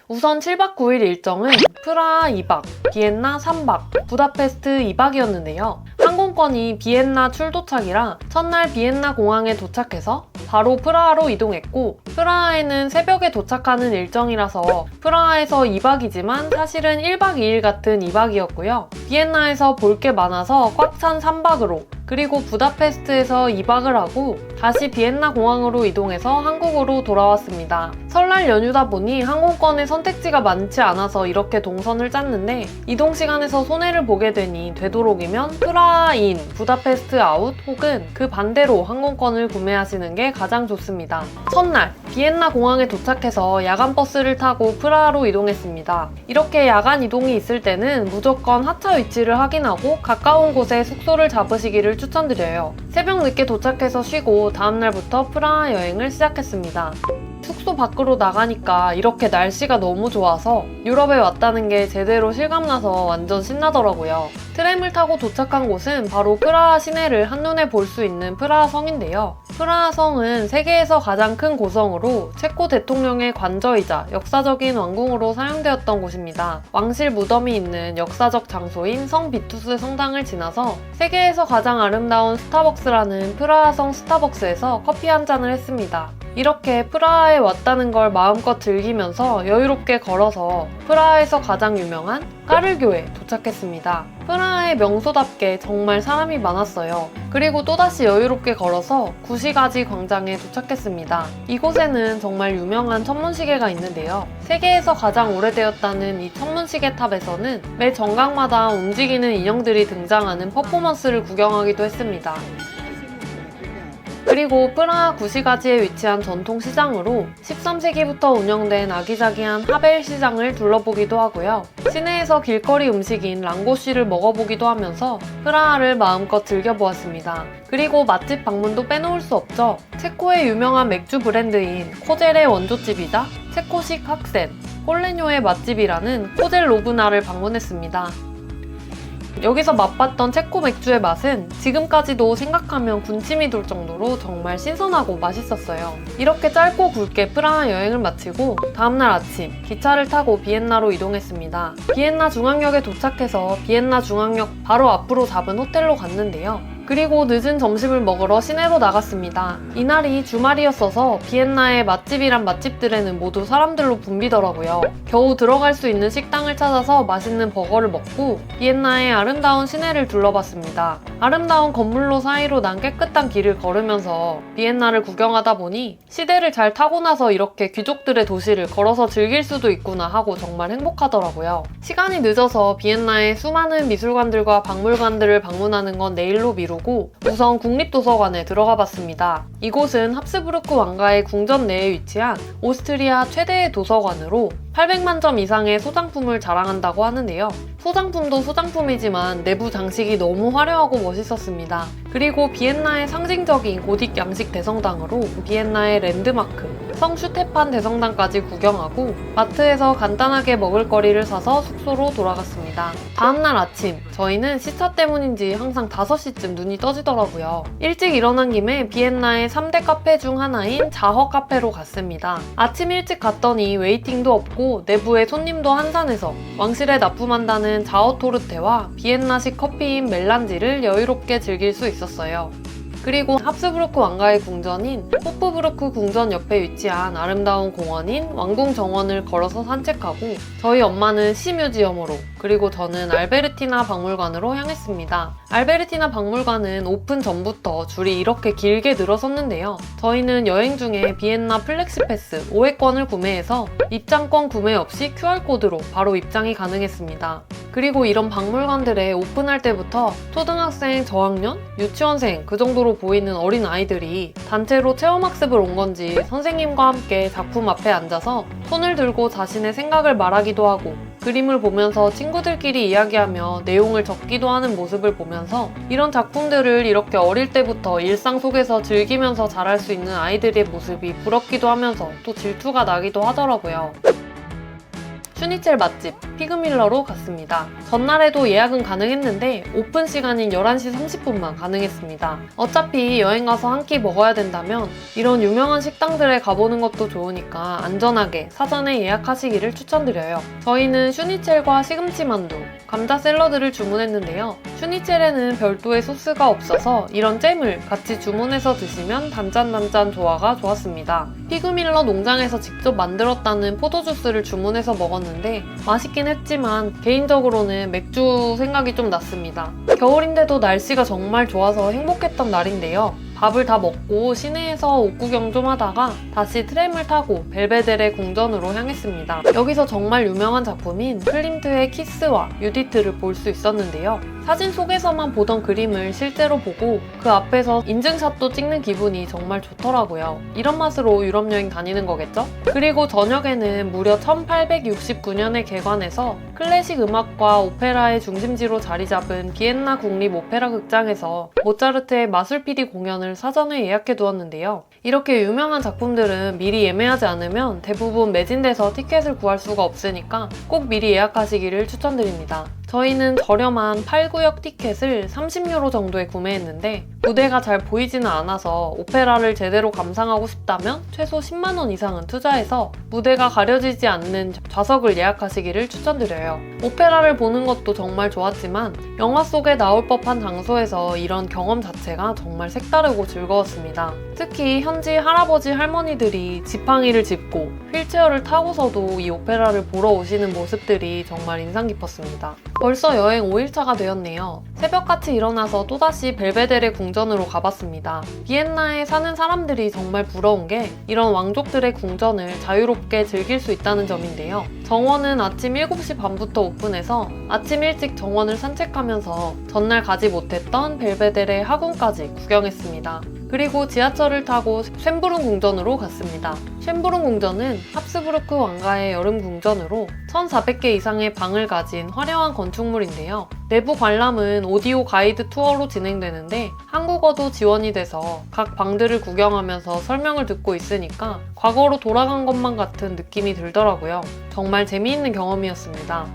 우선 7박 9일 일정은 프라하 2박, 비엔나 3박, 부다페스트 2박이었는데요. 항공권이 비엔나 출도착이라 첫날 비엔나 공항에 도착해서 바로 프라하로 이동했고 프라하에는 새벽에 도착하는 일정이라서 프라하에서 2박이지만 사실은 1박 2일 같은 2박이었고요. 비엔나에서 볼 게 많아서 꽉 찬 3박으로 그리고 부다페스트에서 2박을 하고 다시 비엔나 공항으로 이동해서 한국으로 돌아왔습니다. 설날 연휴다 보니 항공권의 선택지가 많지 않아서 이렇게 동선을 짰는데 이동 시간에서 손해를 보게 되니 되도록이면 프라하 인, 부다페스트 아웃 혹은 그 반대로 항공권을 구매하시는 게 가장 좋습니다. 첫날 비엔나 공항에 도착해서 야간 버스를 타고 프라하로 이동했습니다. 이렇게 야간 이동이 있을 때는 무조건 하차 위치를 확인하고 가까운 곳에 숙소를 잡으시기를 추천드려요. 새벽 늦게 도착해서 쉬고 다음날부터 프라하 여행을 시작했습니다. 숙소 밖으로 나가니까 이렇게 날씨가 너무 좋아서 유럽에 왔다는 게 제대로 실감나서 완전 신나더라고요. 트램을 타고 도착한 곳은 바로 프라하 시내를 한눈에 볼 수 있는 프라하 성인데요. 프라하 성은 세계에서 가장 큰 고성으로 체코 대통령의 관저이자 역사적인 왕궁으로 사용되었던 곳입니다. 왕실 무덤이 있는 역사적 장소인 성 비투스 성당을 지나서 세계에서 가장 아름다운 스타벅스라는 프라하 성 스타벅스에서 커피 한 잔을 했습니다. 이렇게 프라하에 왔다는 걸 마음껏 즐기면서 여유롭게 걸어서 프라하에서 가장 유명한 까를교에 도착했습니다. 프라하의 명소답게 정말 사람이 많았어요. 그리고 또다시 여유롭게 걸어서 구시가지 광장에 도착했습니다. 이곳에는 정말 유명한 천문시계가 있는데요. 세계에서 가장 오래되었다는 이 천문시계 탑에서는 매 정각마다 움직이는 인형들이 등장하는 퍼포먼스를 구경하기도 했습니다. 그리고 프라하 구시가지에 위치한 전통시장으로 13세기부터 운영된 아기자기한 하벨 시장을 둘러보기도 하고요. 시내에서 길거리 음식인 랑고쉬를 먹어보기도 하면서 프라하를 마음껏 즐겨보았습니다. 그리고 맛집 방문도 빼놓을 수 없죠. 체코의 유명한 맥주 브랜드인 코젤의 원조집이자 체코식 학센, 홀레뇨의 맛집이라는 코젤 로브나를 방문했습니다. 여기서 맛봤던 체코 맥주의 맛은 지금까지도 생각하면 군침이 돌 정도로 정말 신선하고 맛있었어요. 이렇게 짧고 굵게 프라하 여행을 마치고 다음날 아침 기차를 타고 비엔나로 이동했습니다. 비엔나 중앙역에 도착해서 비엔나 중앙역 바로 앞으로 잡은 호텔로 갔는데요. 그리고 늦은 점심을 먹으러 시내로 나갔습니다. 이날이 주말이었어서 비엔나의 맛집이란 맛집들에는 모두 사람들로 붐비더라고요. 겨우 들어갈 수 있는 식당을 찾아서 맛있는 버거를 먹고 비엔나의 아름다운 시내를 둘러봤습니다. 아름다운 건물로 사이로 난 깨끗한 길을 걸으면서 비엔나를 구경하다 보니 시대를 잘 타고 나서 이렇게 귀족들의 도시를 걸어서 즐길 수도 있구나 하고 정말 행복하더라고요. 시간이 늦어서 비엔나의 수많은 미술관들과 박물관들을 방문하는 건 내일로 미루고 우선 국립도서관에 들어가 봤습니다. 이곳은 합스부르크 왕가의 궁전 내에 위치한 오스트리아 최대의 도서관으로 800만 점 이상의 소장품을 자랑한다고 하는데요. 소장품도 소장품이지만 내부 장식이 너무 화려하고 멋있었습니다. 그리고 비엔나의 상징적인 고딕 양식 대성당으로 비엔나의 랜드마크 성 슈테판 대성당까지 구경하고 마트에서 간단하게 먹을거리를 사서 숙소로 돌아갔습니다. 다음날 아침 저희는 시차 때문인지 항상 5시쯤 눈이 떠지더라고요. 일찍 일어난 김에 비엔나의 3대 카페 중 하나인 자허 카페로 갔습니다. 아침 일찍 갔더니 웨이팅도 없고 내부에 손님도 한산해서 왕실에 납품한다는 자허토르테와 비엔나식 커피인 멜란지를 여유롭게 즐길 수 있었어요. 그리고 합스부르크 왕가의 궁전인 호프부르크 궁전 옆에 위치한 아름다운 공원인 왕궁 정원을 걸어서 산책하고 저희 엄마는 시뮤지엄으로 그리고 저는 알베르티나 박물관으로 향했습니다. 알베르티나 박물관은 오픈 전부터 줄이 이렇게 길게 늘어섰는데요. 저희는 여행 중에 비엔나 플렉시패스 5회권을 구매해서 입장권 구매 없이 QR코드로 바로 입장이 가능했습니다. 그리고 이런 박물관들에 오픈할 때부터 초등학생, 저학년, 유치원생 그 정도로 보이는 어린 아이들이 단체로 체험학습을 온 건지 선생님과 함께 작품 앞에 앉아서 손을 들고 자신의 생각을 말하기도 하고 그림을 보면서 친구들끼리 이야기하며 내용을 적기도 하는 모습을 보면서 이런 작품들을 이렇게 어릴 때부터 일상 속에서 즐기면서 자랄 수 있는 아이들의 모습이 부럽기도 하면서 또 질투가 나기도 하더라고요. 슈니첼 맛집 피그밀러로 갔습니다. 전날에도 예약은 가능했는데 오픈 시간인 11시 30분만 가능했습니다. 어차피 여행 가서 한 끼 먹어야 된다면 이런 유명한 식당들에 가보는 것도 좋으니까 안전하게 사전에 예약하시기를 추천드려요. 저희는 슈니첼과 시금치 만두, 감자 샐러드를 주문했는데요. 슈니첼에는 별도의 소스가 없어서 이런 잼을 같이 주문해서 드시면 단짠단짠 조화가 좋았습니다. 피그밀러 농장에서 직접 만들었다는 포도주스를 주문해서 먹었는데 맛있긴 했지만 개인적으로는 맥주 생각이 좀 났습니다. 겨울인데도 날씨가 정말 좋아서 행복했던 날인데요. 밥을 다 먹고 시내에서 옷 구경 좀 하다가 다시 트램을 타고 벨베데레 궁전으로 향했습니다. 여기서 정말 유명한 작품인 클림트의 키스와 유디트를 볼 수 있었는데요. 사진 속에서만 보던 그림을 실제로 보고 그 앞에서 인증샷도 찍는 기분이 정말 좋더라고요. 이런 맛으로 유럽 여행 다니는 거겠죠? 그리고 저녁에는 무려 1869년에 개관해서 클래식 음악과 오페라의 중심지로 자리 잡은 비엔나 국립 오페라 극장에서 모차르트의 마술 PD 공연을 사전에 예약해 두었는데요. 이렇게 유명한 작품들은 미리 예매하지 않으면 대부분 매진돼서 티켓을 구할 수가 없으니까 꼭 미리 예약하시기를 추천드립니다. 저희는 저렴한 8구역 티켓을 30유로 정도에 구매했는데 무대가 잘 보이지는 않아서 오페라를 제대로 감상하고 싶다면 최소 10만 원 이상은 투자해서 무대가 가려지지 않는 좌석을 예약하시기를 추천드려요. 오페라를 보는 것도 정말 좋았지만 영화 속에 나올 법한 장소에서 이런 경험 자체가 정말 색다르고 즐거웠습니다. 특히 현지 할아버지 할머니들이 지팡이를 짚고 휠체어를 타고서도 이 오페라를 보러 오시는 모습들이 정말 인상 깊었습니다. 벌써 여행 5일차가 되었네요. 새벽같이 일어나서 또다시 벨베데레 궁전으로 가봤습니다. 비엔나에 사는 사람들이 정말 부러운 게 이런 왕족들의 궁전을 자유롭게 즐길 수 있다는 점인데요. 정원은 아침 7시 반부터 오픈해서 아침 일찍 정원을 산책하면서 전날 가지 못했던 벨베데레 하궁까지 구경했습니다. 그리고 지하철을 타고 쇤브룬 궁전으로 갔습니다. 쇤브룬 궁전은 합스부르크 왕가의 여름 궁전으로 1,400개 이상의 방을 가진 화려한 건축물인데요. 내부 관람은 오디오 가이드 투어로 진행되는데 한국어도 지원이 돼서 각 방들을 구경하면서 설명을 듣고 있으니까 과거로 돌아간 것만 같은 느낌이 들더라고요. 정말 재미있는 경험이었습니다.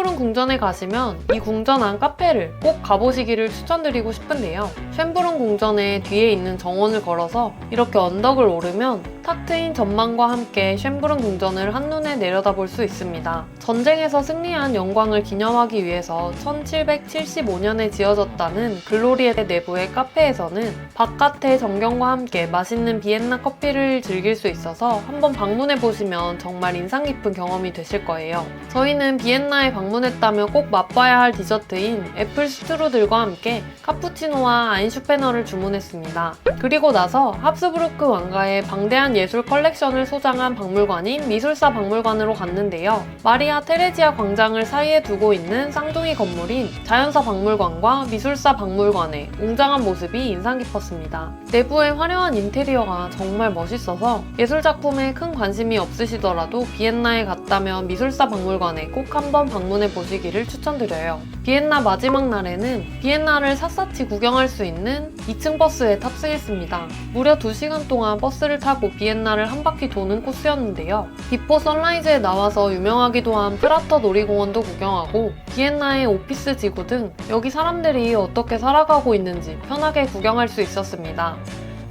쉔브룬 궁전에 가시면 이 궁전 안 카페를 꼭 가보시기를 추천드리고 싶은데요. 쉔브룬 궁전의 뒤에 있는 정원을 걸어서 이렇게 언덕을 오르면 탁 트인 전망과 함께 쉔브룬 궁전을 한눈에 내려다볼 수 있습니다. 전쟁에서 승리한 영광을 기념하기 위해서 1775년에 지어졌다는 글로리의 내부의 카페에서는 바깥의 전경과 함께 맛있는 비엔나 커피를 즐길 수 있어서 한번 방문해보시면 정말 인상 깊은 경험이 되실 거예요. 저희는 비엔나에 방문했다며 꼭 맛봐야 할 디저트인 애플 슈트루들과 함께 카푸치노와 아인슈페너를 주문했습니다. 그리고 나서 합스부르크 왕가의 방대한 예술 컬렉션을 소장한 박물관인 미술사 박물관으로 갔는데요. 마리아 테레지아 광장을 사이에 두고 있는 쌍둥이 건물인 자연사 박물관과 미술사 박물관의 웅장한 모습이 인상 깊었습니다. 내부의 화려한 인테리어가 정말 멋있어서 예술작품에 큰 관심이 없으시더라도 비엔나에 갔다면 미술사 박물관에 꼭 한번 방문해 보시기를 추천드려요. 비엔나 마지막 날에는 비엔나를 샅샅이 구경할 수 있는 2층 버스에 탑승했습니다. 무려 2시간 동안 버스를 타고 비엔나를 한 바퀴 도는 코스였는데요. 비포 선라이즈에 나와서 유명하기도 한 프라터 놀이공원도 구경하고 비엔나의 오피스 지구 등 여기 사람들이 어떻게 살아가고 있는지 편하게 구경할 수 있었습니다.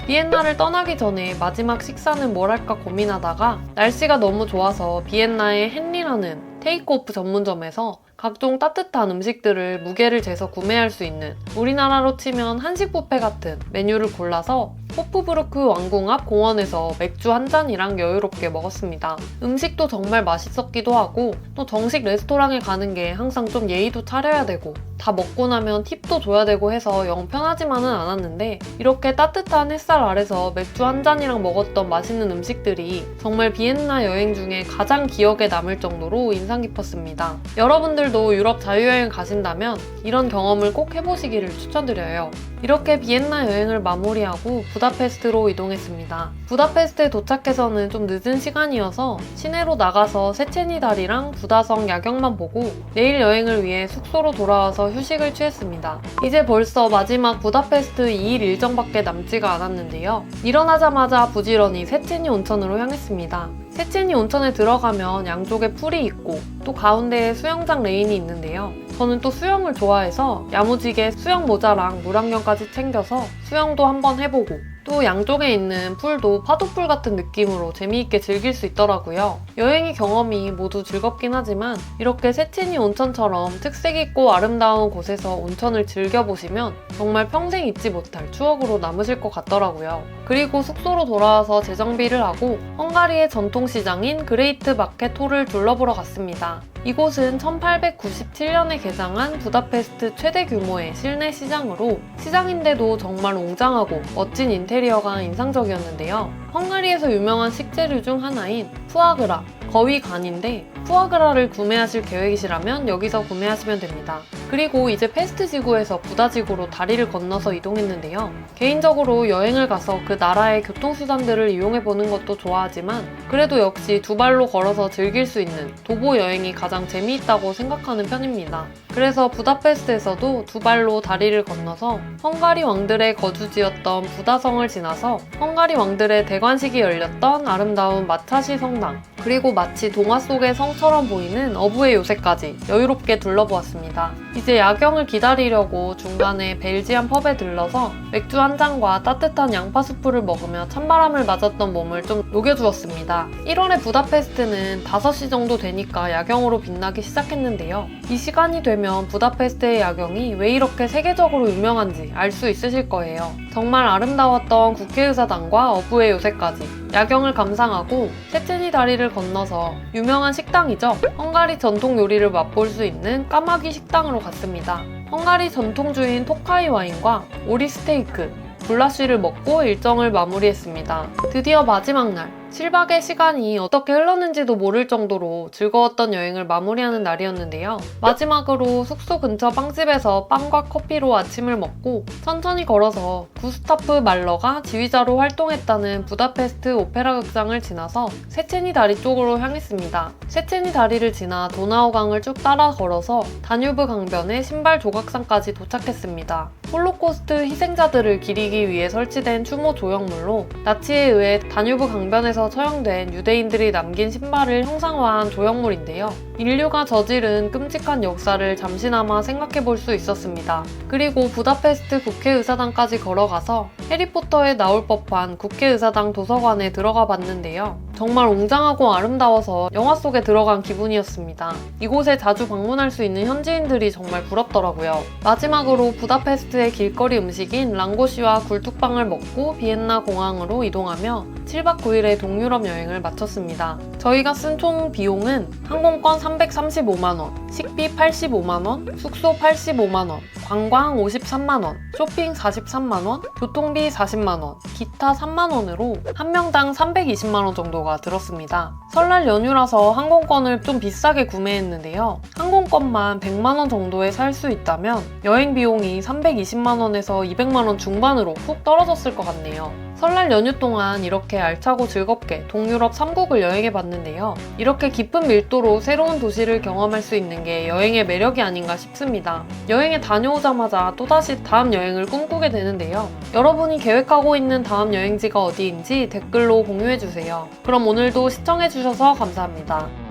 비엔나를 떠나기 전에 마지막 식사는 뭘 할까 고민하다가 날씨가 너무 좋아서 비엔나의 헨리라는 테이크오프 전문점에서 각종 따뜻한 음식들을 무게를 재서 구매할 수 있는 우리나라로 치면 한식 뷔페 같은 메뉴를 골라서 호프부르크 왕궁 앞 공원에서 맥주 한 잔이랑 여유롭게 먹었습니다. 음식도 정말 맛있었기도 하고 또 정식 레스토랑에 가는 게 항상 좀 예의도 차려야 되고 다 먹고 나면 팁도 줘야 되고 해서 영 편하지만은 않았는데 이렇게 따뜻한 햇살 아래서 맥주 한 잔이랑 먹었던 맛있는 음식들이 정말 비엔나 여행 중에 가장 기억에 남을 정도로 인상 깊었습니다. 여러분들도 유럽 자유여행 가신다면 이런 경험을 꼭 해보시기를 추천드려요. 이렇게 비엔나 여행을 마무리하고 부다페스트로 이동했습니다. 부다페스트에 도착해서는 좀 늦은 시간이어서 시내로 나가서 세체니 다리랑 부다성 야경만 보고 내일 여행을 위해 숙소로 돌아와서 휴식을 취했습니다. 이제 벌써 마지막 부다페스트 2일 일정밖에 남지가 않았는데요. 일어나자마자 부지런히 세체니 온천으로 향했습니다. 세체니 온천에 들어가면 양쪽에 풀이 있고 또 가운데에 수영장 레인이 있는데요. 저는 또 수영을 좋아해서 야무지게 수영 모자랑 물안경까지 챙겨서 수영도 한번 해보고 또 양쪽에 있는 풀도 파도풀 같은 느낌으로 재미있게 즐길 수 있더라고요. 여행의 경험이 모두 즐겁긴 하지만 이렇게 세체니 온천처럼 특색 있고 아름다운 곳에서 온천을 즐겨보시면 정말 평생 잊지 못할 추억으로 남으실 것 같더라고요. 그리고 숙소로 돌아와서 재정비를 하고 헝가리의 전통시장인 그레이트 마켓 홀을 둘러보러 갔습니다. 이곳은 1897년에 개장한 부다페스트 최대 규모의 실내 시장으로 시장인데도 정말 웅장하고 멋진 인테리어가 인상적이었는데요. 헝가리에서 유명한 식재료 중 하나인 푸아그라, 거위 간인데 푸아그라를 구매하실 계획이시라면 여기서 구매하시면 됩니다. 그리고 이제 페스트 지구에서 부다 지구로 다리를 건너서 이동했는데요. 개인적으로 여행을 가서 그 나라의 교통수단들을 이용해보는 것도 좋아하지만 그래도 역시 두 발로 걸어서 즐길 수 있는 도보 여행이 가장 재미있다고 생각하는 편입니다. 그래서 부다페스트에서도 두 발로 다리를 건너서 헝가리 왕들의 거주지였던 부다성을 지나서 헝가리 왕들의 대관식이 열렸던 아름다운 마차시 성당, 그리고 마치 동화 속의 성처럼 보이는 어부의 요새까지 여유롭게 둘러보았습니다. 이제 야경을 기다리려고 중간에 벨지안 펍에 들러서 맥주 한 잔과 따뜻한 양파 수프를 먹으며 찬바람을 맞았던 몸을 좀 녹여주었습니다. 1월에 부다페스트는 5시 정도 되니까 야경으로 빛나기 시작했는데요. 이 시간이 되면 부다페스트의 야경이 왜 이렇게 세계적으로 유명한지 알 수 있으실 거예요. 정말 아름다웠던 국회의사당과 어부의 요새까지 야경을 감상하고 세체니 다리를 건너서 유명한 식당이죠. 헝가리 전통 요리를 맛볼 수 있는 까마귀 식당으로 갔습니다. 헝가리 전통주인 토카이 와인과 오리 스테이크, 굴라쉬를 먹고 일정을 마무리했습니다. 드디어 마지막 날, 7박의 시간이 어떻게 흘렀는지도 모를 정도로 즐거웠던 여행을 마무리하는 날이었는데요. 마지막으로 숙소 근처 빵집에서 빵과 커피로 아침을 먹고 천천히 걸어서 구스타프 말러가 지휘자로 활동했다는 부다페스트 오페라 극장을 지나서 세체니 다리 쪽으로 향했습니다. 세체니 다리를 지나 도나우강을 쭉 따라 걸어서 다뉴브 강변의 신발 조각상까지 도착했습니다. 홀로코스트 희생자들을 기리기 위해 설치된 추모 조형물로 나치에 의해 다뉴브 강변에서 처형된 유대인들이 남긴 신발을 형상화한 조형물인데요. 인류가 저지른 끔찍한 역사를 잠시나마 생각해 볼 수 있었습니다. 그리고 부다페스트 국회의사당까지 걸어가서 해리포터에 나올 법한 국회의사당 도서관에 들어가 봤는데요. 정말 웅장하고 아름다워서 영화 속에 들어간 기분이었습니다. 이곳에 자주 방문할 수 있는 현지인들이 정말 부럽더라고요. 마지막으로 부다페스트의 길거리 음식인 랑고시와 굴뚝빵을 먹고 비엔나 공항으로 이동하며 7박 9일의 동유럽 여행을 마쳤습니다. 저희가 쓴 총 비용은 항공권 335만원, 식비 85만원, 숙소 85만원, 관광 53만원, 쇼핑 43만원, 교통비 40만원, 기타 3만원으로 한 명당 320만원 정도가 들었습니다. 설날 연휴라서 항공권을 좀 비싸게 구매했는데요. 항공권만 100만원 정도에 살 수 있다면 여행 비용이 320만원에서 200만원 중반으로 훅 떨어졌을 것 같네요. 설날 연휴 동안 이렇게 알차고 즐겁게 동유럽 3국을 여행해 봤는데요. 이렇게 깊은 밀도로 새로운 도시를 경험할 수 있는 게 여행의 매력이 아닌가 싶습니다. 여행에 다녀오자마자 또다시 다음 여행을 꿈꾸게 되는데요. 여러분이 계획하고 있는 다음 여행지가 어디인지 댓글로 공유해주세요. 그럼 오늘도 시청해주셔서 감사합니다.